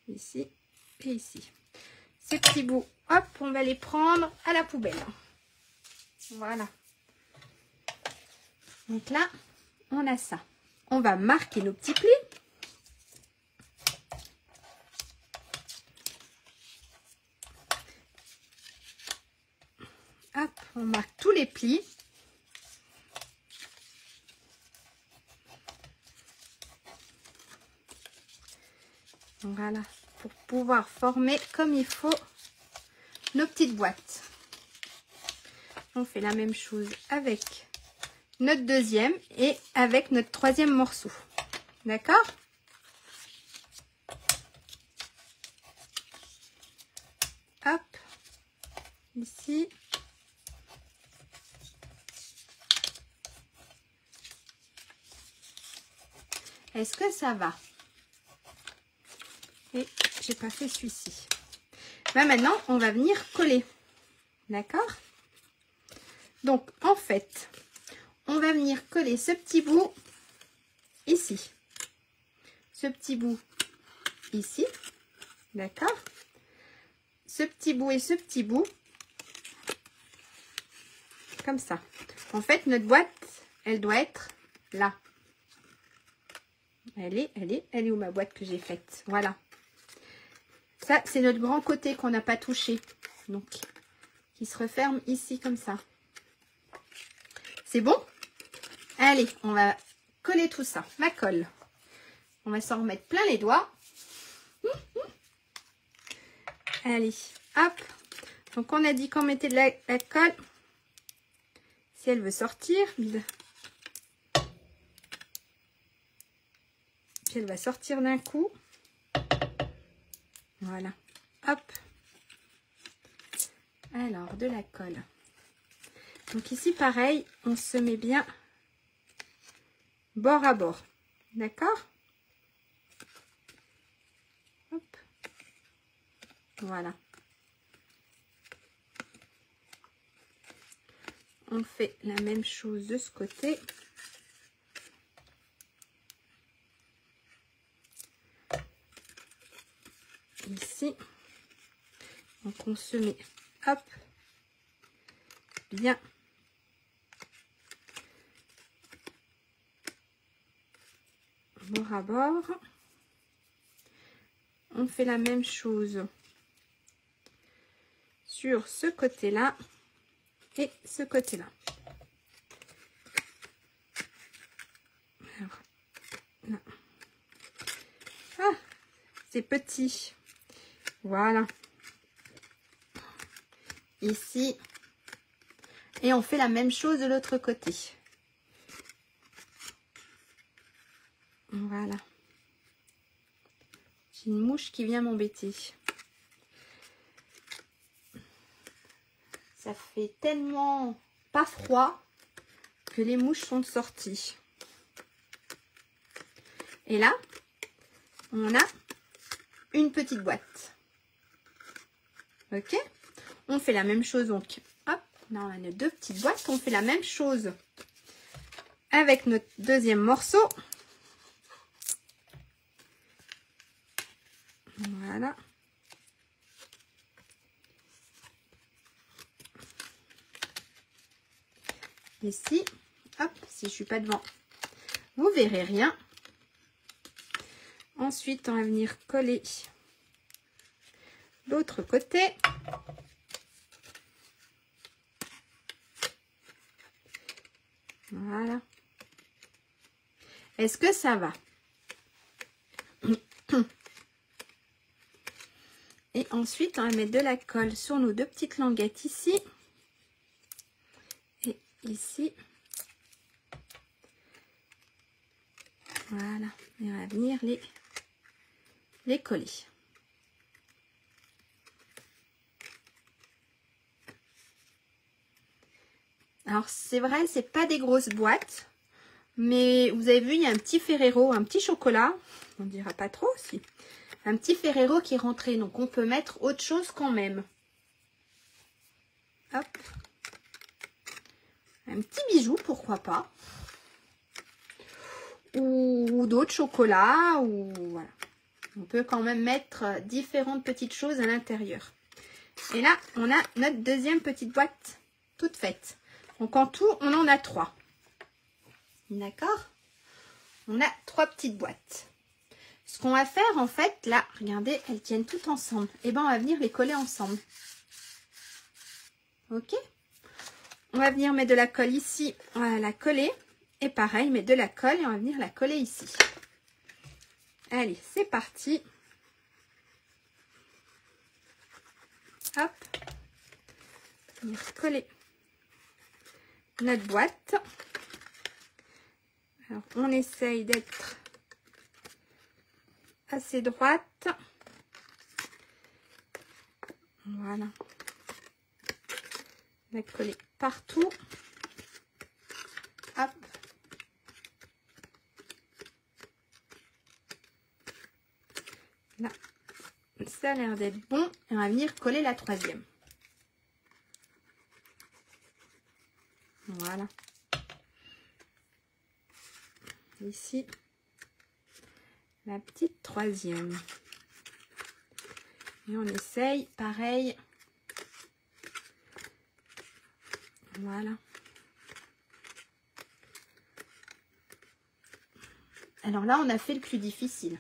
Ici et ici. Ces petits bouts, hop, on va les prendre à la poubelle. Voilà. Donc là, on a ça. On va marquer nos petits plis. Hop, on marque tous les plis. Voilà, pour pouvoir former comme il faut nos petites boîtes. On fait la même chose avec notre deuxième et avec notre troisième morceau. D'accord? Hop, ici. Est-ce que ça va? Et j'ai pas fait celui-ci. Ben maintenant, on va venir coller. D'accord? Donc, en fait, on va venir coller ce petit bout ici. Ce petit bout ici. D'accord? Ce petit bout et ce petit bout. Comme ça. En fait, notre boîte, elle doit être là. Elle est où ma boîte que j'ai faite? Voilà. Ça, c'est notre grand côté qu'on n'a pas touché. Donc, qui se referme ici comme ça. C'est bon? Allez, on va coller tout ça. Ma colle. On va s'en remettre plein les doigts. Allez, hop. Donc, on a dit qu'on mettait de la colle. Si elle veut sortir, puis elle va sortir d'un coup. Voilà. Hop. Alors, de la colle. Donc ici, pareil, on se met bien bord à bord. D'accord? Hop. Voilà. On fait la même chose de ce côté. Ici. Donc on se met, hop, bien bord à bord. On fait la même chose sur ce côté-là et ce côté-là. Ah, c'est petit. Voilà. Ici. Et on fait la même chose de l'autre côté. Voilà. J'ai une mouche qui vient m'embêter. Ça fait tellement pas froid que les mouches sont sorties. Et là, on a une petite boîte. Ok? On fait la même chose. Donc, hop, là on a nos 2 petites boîtes. On fait la même chose avec notre deuxième morceau. Voilà. Ici, hop, si je suis pas devant, vous verrez rien. Ensuite, on va venir coller l'autre côté. Voilà. Est-ce que ça va? Et ensuite, on va mettre de la colle sur nos deux petites languettes ici. Et ici. Voilà. Et on va venir les coller. Alors, c'est vrai, c'est pas des grosses boîtes. Mais vous avez vu, il y a un petit Ferrero, un petit chocolat. On dira pas trop aussi. Un petit Ferrero qui est rentré. Donc, on peut mettre autre chose quand même. Hop. Un petit bijou, pourquoi pas. Ou d'autres chocolats. Ou voilà. On peut quand même mettre différentes petites choses à l'intérieur. Et là, on a notre deuxième petite boîte toute faite. Donc, en tout, on en a 3. D'accord? On a 3 petites boîtes. Ce qu'on va faire, en fait, là, regardez, elles tiennent toutes ensemble. Et ben, on va venir les coller ensemble. Ok? On va venir mettre de la colle ici. On va la coller. Et pareil, mettre de la colle et on va venir la coller ici. Allez, c'est parti. Hop. Venir coller notre boîte. Alors, on essaye d'être assez droite. Voilà. On va coller partout. Hop. Là, ça a l'air d'être bon. Et on va venir coller la troisième. Voilà. Ici, la petite troisième. Et on essaye, pareil. Voilà. Alors là, on a fait le plus difficile.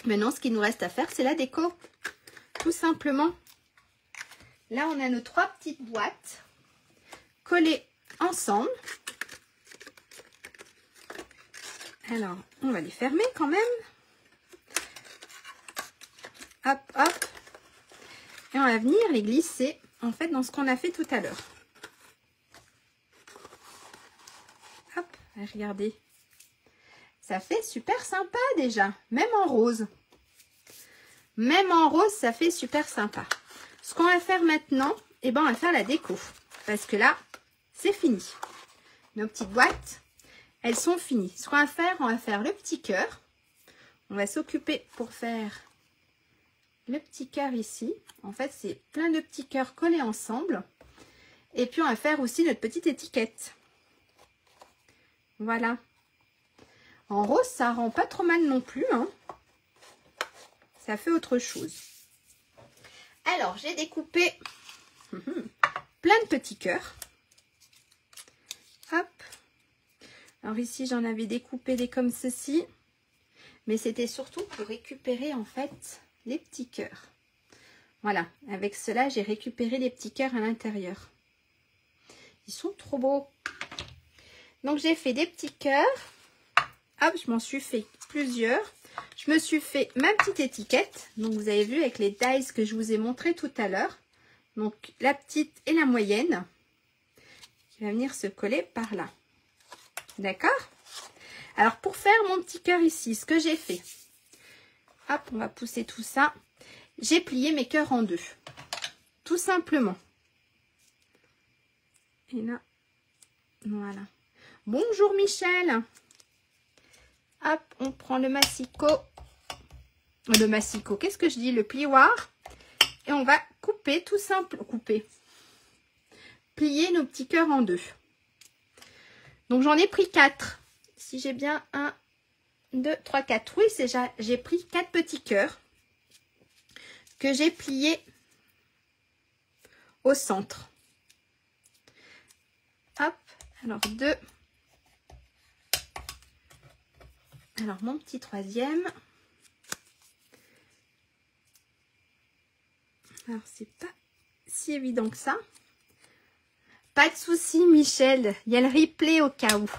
Maintenant, ce qu'il nous reste à faire, c'est la déco. Tout simplement. Là, on a nos 3 petites boîtes collées ensemble. Alors, on va les fermer quand même. Hop, hop. Et on va venir les glisser, en fait, dans ce qu'on a fait tout à l'heure. Hop, regardez. Ça fait super sympa déjà, même en rose. Même en rose, ça fait super sympa. Ce qu'on va faire maintenant, eh ben, on va faire la déco. Parce que là, c'est fini. Nos petites boîtes, elles sont finies. Ce qu'on va faire, on va faire le petit cœur. On va s'occuper pour faire le petit cœur ici. En fait, c'est plein de petits cœurs collés ensemble. Et puis, on va faire aussi notre petite étiquette. Voilà. En rose, ça rend pas trop mal non plus, hein. Ça fait autre chose. Alors, j'ai découpé plein de petits cœurs. Hop. Alors ici, j'en avais découpé des comme ceci. Mais c'était surtout pour récupérer, en fait, les petits cœurs. Voilà. Avec cela, j'ai récupéré les petits cœurs à l'intérieur. Ils sont trop beaux. Donc, j'ai fait des petits cœurs. Hop, je m'en suis fait plusieurs. Je me suis fait ma petite étiquette. Donc, vous avez vu avec les dies que je vous ai montré tout à l'heure. Donc, la petite et la moyenne qui va venir se coller par là. D'accord? Alors, pour faire mon petit cœur ici, ce que j'ai fait. Hop, on va pousser tout ça. J'ai plié mes cœurs en 2. Tout simplement. Et là, voilà. Bonjour Michel. Hop, on prend le massicot. Le massicot, qu'est-ce que je dis? Le plioir. Et on va couper, tout simple. Couper. Plier nos petits cœurs en 2. Donc, j'en ai pris 4. Si j'ai bien 1, 2, 3, 4. Oui, c'est déjà, j'ai pris 4 petits cœurs que j'ai pliés au centre. Hop, alors 2. Alors, mon petit troisième. Alors, c'est pas si évident que ça. Pas de souci, Michel. Il y a le replay au cas où.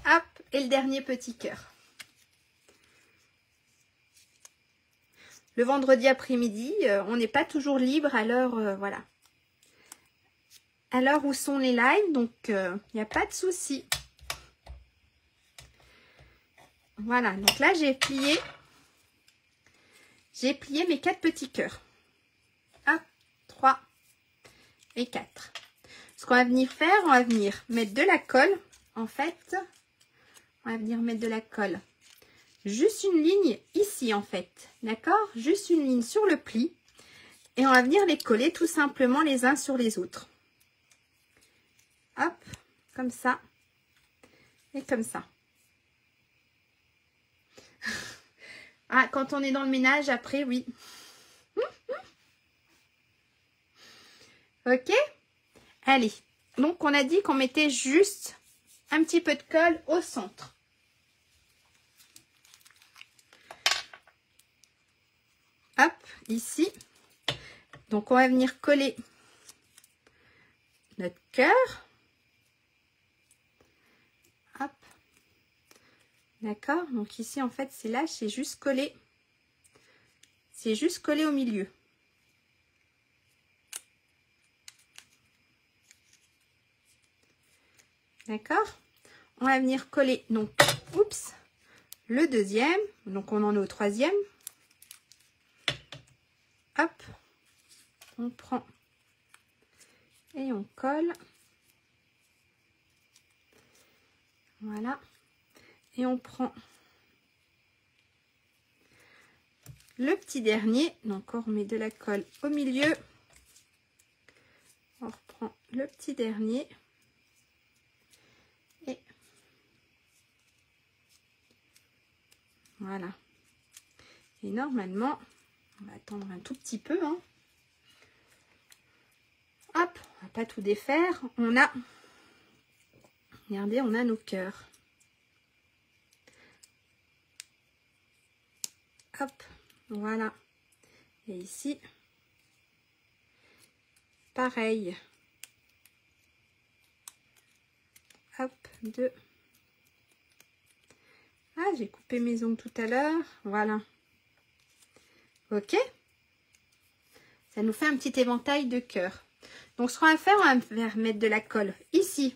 Hop, et le dernier petit cœur. Le vendredi après-midi, on n'est pas toujours libre à l'heure, voilà. À l'heure où sont les lives, donc il n'y a pas de souci. Voilà, donc là j'ai plié mes 4 petits cœurs. 1, 3 et 4. Ce qu'on va venir faire, on va venir mettre de la colle. En fait, on va venir mettre de la colle. Juste une ligne ici en fait. D'accord? Juste une ligne sur le pli. Et on va venir les coller tout simplement les uns sur les autres. Hop, comme ça. Et comme ça. Ah, quand on est dans le ménage, après, oui. Ok? Allez. Donc, on a dit qu'on mettait juste un petit peu de colle au centre. Hop, ici. Donc, on va venir coller notre cœur. Hop. D'accord? Donc, ici, en fait, c'est là, c'est juste collé. C'est juste collé au milieu. D'accord? On va venir coller, donc, oups, le deuxième. Donc, on en est au troisième. Hop. On prend et on colle. Voilà. Et on prend le petit dernier. Donc, on remet de la colle au milieu. On reprend le petit dernier. Et voilà. Et normalement, on va attendre un tout petit peu. Hein. Hop, on va pas tout défaire. On a, regardez, on a nos cœurs. Hop, voilà. Et ici, pareil. Hop, 2. Ah, j'ai coupé mes ongles tout à l'heure. Voilà. Ok. Ça nous fait un petit éventail de cœur. Donc, ce qu'on va faire, on va faire mettre de la colle ici,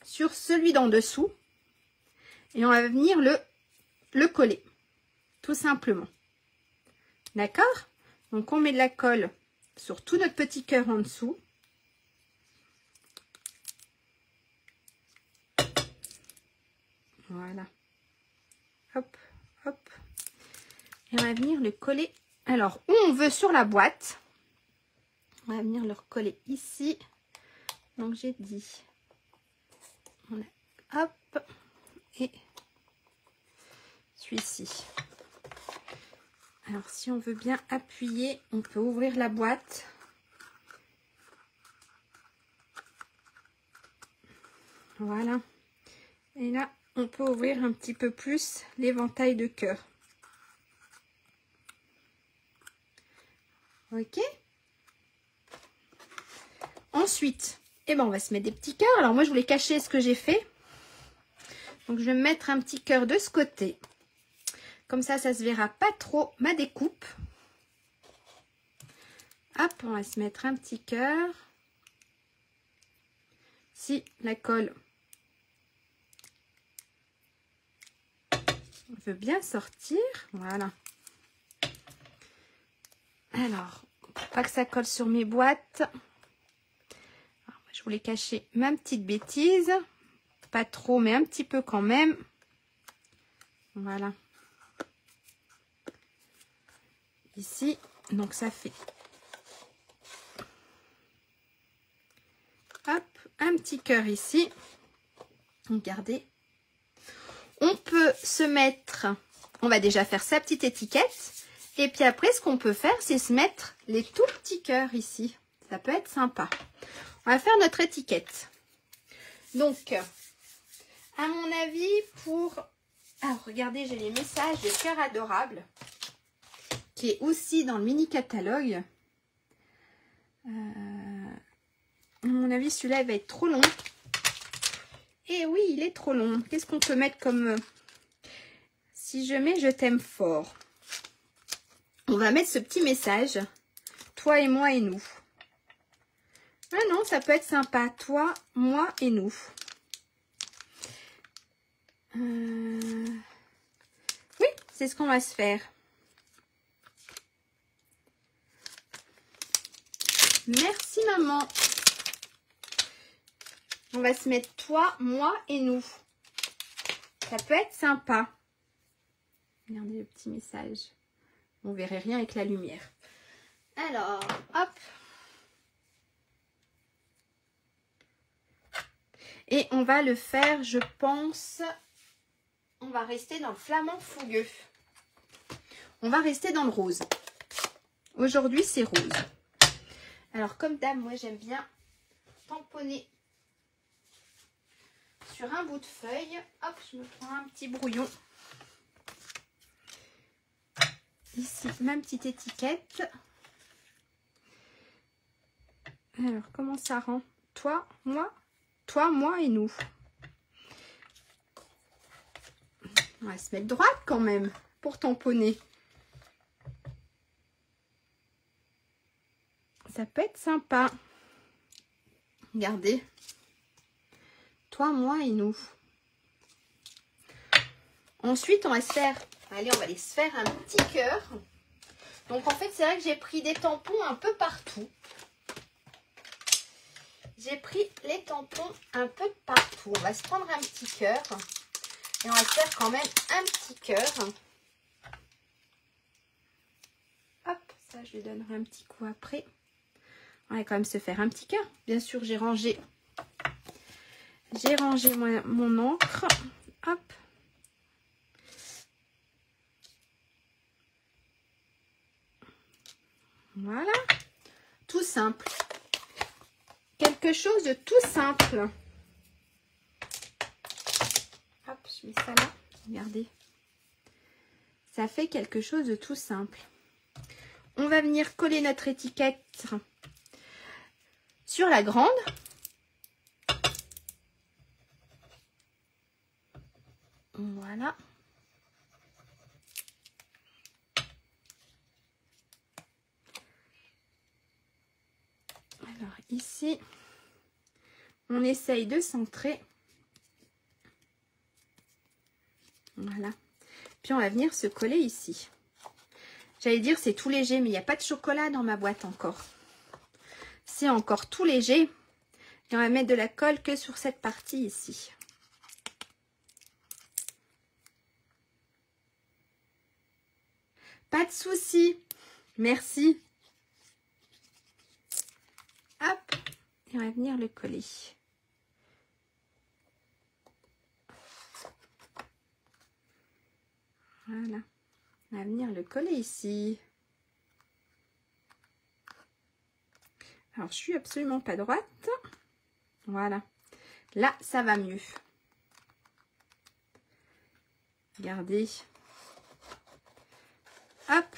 sur celui d'en dessous. Et on va venir le coller. Tout simplement. D'accord? Donc, on met de la colle sur tout notre petit cœur en dessous. Voilà. Hop, hop. Et on va venir le coller. Alors, où on veut sur la boîte. On va venir le recoller ici. Donc, j'ai dit. On a, hop. Et celui-ci. Alors, si on veut bien appuyer, on peut ouvrir la boîte. Voilà. Et là, on peut ouvrir un petit peu plus l'éventail de cœur. Ok. Ensuite, eh ben, on va se mettre des petits cœurs. Alors, moi, je voulais cacher ce que j'ai fait. Donc, je vais me mettre un petit cœur de ce côté. Comme ça, ça se verra pas trop ma découpe. Hop, on va se mettre un petit cœur. Si la colle veut bien sortir, voilà. Alors, pour pas que ça colle sur mes boîtes, alors, je voulais cacher ma petite bêtise. Pas trop, mais un petit peu quand même. Voilà. Ici, donc ça fait hop, un petit cœur ici. Regardez. On peut se mettre, on va déjà faire sa petite étiquette. Et puis après, ce qu'on peut faire, c'est se mettre les tout petits cœurs ici. Ça peut être sympa. On va faire notre étiquette. Donc, à mon avis, pour... Alors, regardez, j'ai les messages de cœur adorable, qui est aussi dans le mini catalogue. À mon avis, celui-là, il va être trop long. Et oui, il est trop long. Qu'est-ce qu'on peut mettre comme... Si je mets « Je t'aime fort », on va mettre ce petit message. Toi et moi et nous. Ah non, ça peut être sympa. Toi, moi et nous. Oui, c'est ce qu'on va se faire. Merci maman. On va se mettre toi, moi et nous. Ça peut être sympa. Regardez le petit message. On verrait rien avec la lumière. Alors, hop. Et on va le faire, je pense, on va rester dans le flamand fougueux. On va rester dans le rose. Aujourd'hui, c'est rose. Alors, comme d'hab, moi, j'aime bien tamponner sur un bout de feuille. Hop, je me prends un petit brouillon. Ici, ma petite étiquette. Alors, comment ça rend? Toi, moi et nous. On va se mettre droite quand même pour tamponner. Ça peut être sympa. Regardez. Toi, moi et nous. Ensuite, on va se faire... Allez, on va aller se faire un petit cœur. Donc, en fait, c'est vrai que j'ai pris des tampons un peu partout. J'ai pris les tampons un peu de partout. On va se prendre un petit cœur. Et on va se faire quand même un petit cœur. Hop, ça, je lui donnerai un petit coup après. On va quand même se faire un petit cœur. Bien sûr, j'ai rangé mon encre. Hop. Voilà. Tout simple. Quelque chose de tout simple. Hop, je mets ça là. Regardez. Ça fait quelque chose de tout simple. On va venir coller notre étiquette sur la grande. Voilà. Alors ici, on essaye de centrer. Voilà. Puis on va venir se coller ici. J'allais dire c'est tout léger, mais il n'y a pas de chocolat dans ma boîte encore. C'est encore tout léger. Et on va mettre de la colle que sur cette partie ici. Pas de souci. Merci. Hop. Et on va venir le coller. Voilà. On va venir le coller ici. Alors, je suis absolument pas droite. Voilà. Là, ça va mieux. Regardez. Hop.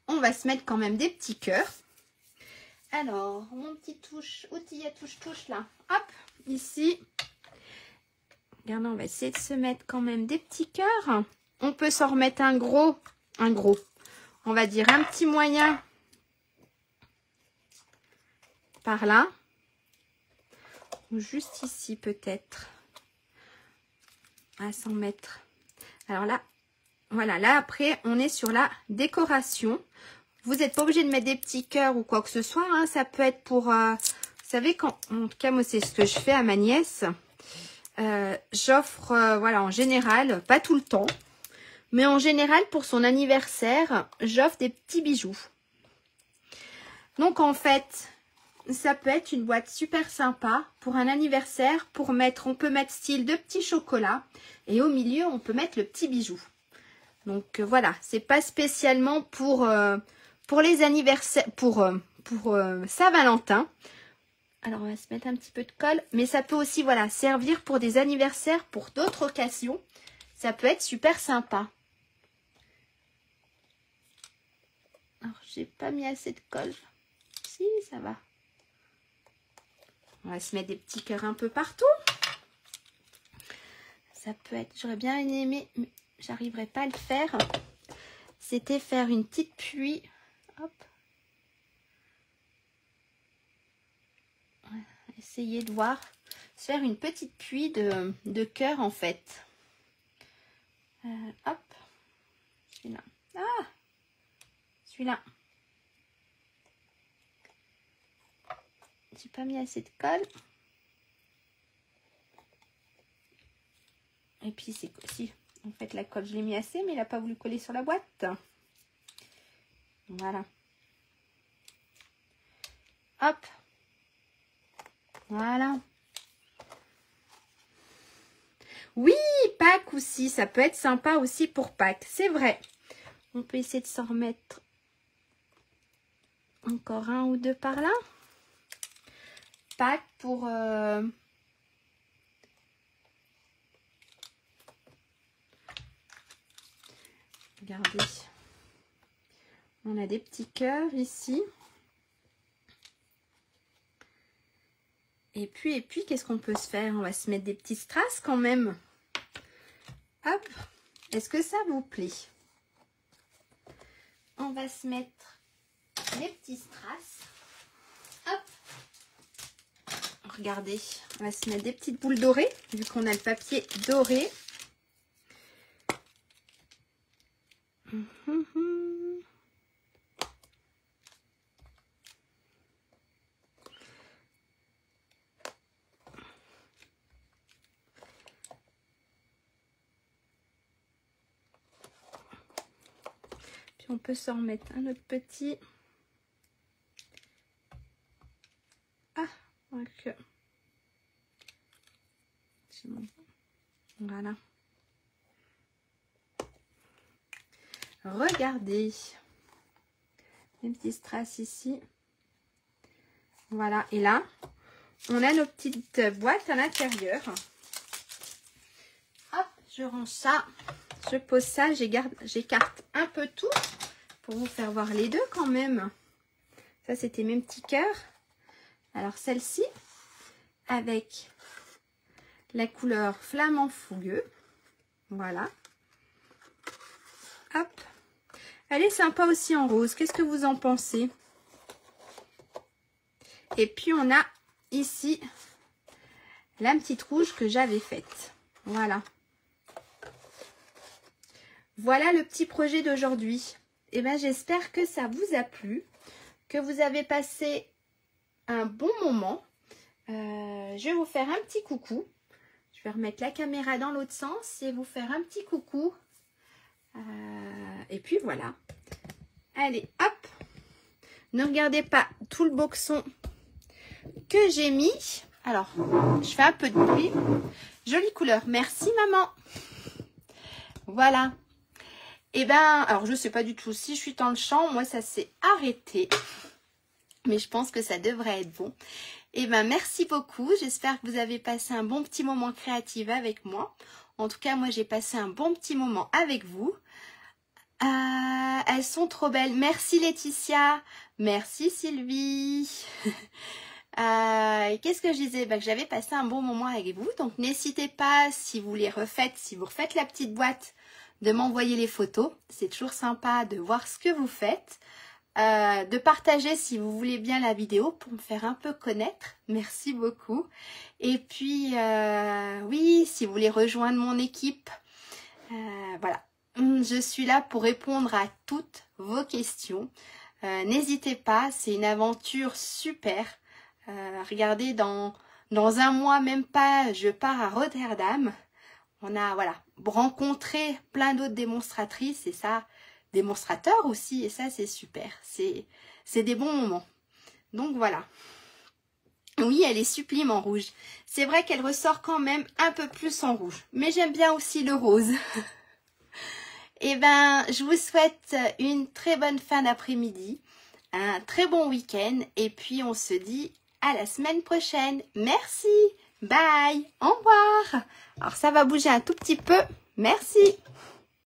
On va se mettre quand même des petits cœurs. Alors, mon petit outil à touche là. Hop, ici. Regardez, on va essayer de se mettre quand même des petits cœurs. On peut s'en remettre un gros. On va dire un petit moyen. Par là. Ou juste ici peut-être. À 100 mètres. Alors là, voilà, là après, on est sur la décoration. Vous n'êtes pas obligé de mettre des petits cœurs ou quoi que ce soit. Hein. Ça peut être pour... vous savez, en tout cas, moi, c'est ce que je fais à ma nièce. J'offre, voilà, en général, pas tout le temps. Mais en général, pour son anniversaire, j'offre des petits bijoux. Donc, en fait, ça peut être une boîte super sympa pour un anniversaire. Pour mettre, on peut mettre style de petits chocolats. Et au milieu, on peut mettre le petit bijou. Donc, voilà, c'est pas spécialement pour les anniversaires, pour Saint-Valentin. Alors, on va se mettre un petit peu de colle. Mais ça peut aussi, voilà, servir pour des anniversaires, pour d'autres occasions. Ça peut être super sympa. Alors, j'ai pas mis assez de colle. Si, ça va. On va se mettre des petits cœurs un peu partout. Ça peut être, j'aurais bien aimé, mais j'arriverai pas à le faire. C'était faire une petite pluie. Hop. Essayer de voir. Se faire une petite pluie de cœurs en fait. Hop. Celui-là. Ah, celui-là. J'ai pas mis assez de colle. Et puis c'est aussi, en fait la colle je l'ai mis assez, mais il n'a pas voulu coller sur la boîte. Voilà. Hop. Voilà. Oui, Pâques aussi, ça peut être sympa aussi pour Pâques, c'est vrai. On peut essayer de s'en remettre encore un ou deux par là. Pâques pour... Regardez. On a des petits cœurs ici. Et puis qu'est-ce qu'on peut se faire? On va se mettre des petits strass quand même. Hop. Est-ce que ça vous plaît? On va se mettre les petits strass. Hop. Regardez. On va se mettre des petites boules dorées, vu qu'on a le papier doré. On peut s'en remettre un autre petit. Ah, ok. Voilà. Regardez. Les petits strass ici. Voilà. Et là, on a nos petites boîtes à l'intérieur. Hop, je range ça. Je pose ça. J'écarte un peu tout. Pour vous faire voir les deux quand même. Ça, c'était mes petits cœurs. Alors, celle-ci, avec la couleur flamant fougueux. Voilà. Hop. Elle est sympa aussi en rose. Qu'est-ce que vous en pensez? Et puis, on a ici la petite rouge que j'avais faite. Voilà. Voilà le petit projet d'aujourd'hui. Et ben, j'espère que ça vous a plu, que vous avez passé un bon moment. Je vais vous faire un petit coucou. Je vais remettre la caméra dans l'autre sens et vous faire un petit coucou. Et puis voilà. Allez, hop. Ne regardez pas tout le boxon que j'ai mis. Alors, je fais un peu de bruit. Jolie couleur. Merci, maman. Voilà. Et ben, alors je sais pas du tout si je suis dans le champ. Moi, ça s'est arrêté. Mais je pense que ça devrait être bon. Et ben, merci beaucoup. J'espère que vous avez passé un bon petit moment créatif avec moi. En tout cas, moi, j'ai passé un bon petit moment avec vous. Elles sont trop belles. Merci Laetitia. Merci Sylvie. Qu'est-ce que je disais? Que j'avais passé un bon moment avec vous. Donc, n'hésitez pas, si vous les refaites, si vous refaites la petite boîte, de m'envoyer les photos. C'est toujours sympa de voir ce que vous faites. De partager si vous voulez bien la vidéo pour me faire un peu connaître. Merci beaucoup. Et puis, oui, si vous voulez rejoindre mon équipe, voilà. Je suis là pour répondre à toutes vos questions. N'hésitez pas, c'est une aventure super. Regardez, dans un mois, même pas, je pars à Rotterdam. On a voilà rencontré plein d'autres démonstratrices et ça, démonstrateurs aussi, et ça c'est super. C'est des bons moments. Donc voilà. Oui, elle est sublime en rouge. C'est vrai qu'elle ressort quand même un peu plus en rouge. Mais j'aime bien aussi le rose. Et ben, je vous souhaite une très bonne fin d'après-midi. Un très bon week-end. Et puis, on se dit à la semaine prochaine. Merci. Bye. Au revoir. Alors, ça va bouger un tout petit peu. Merci.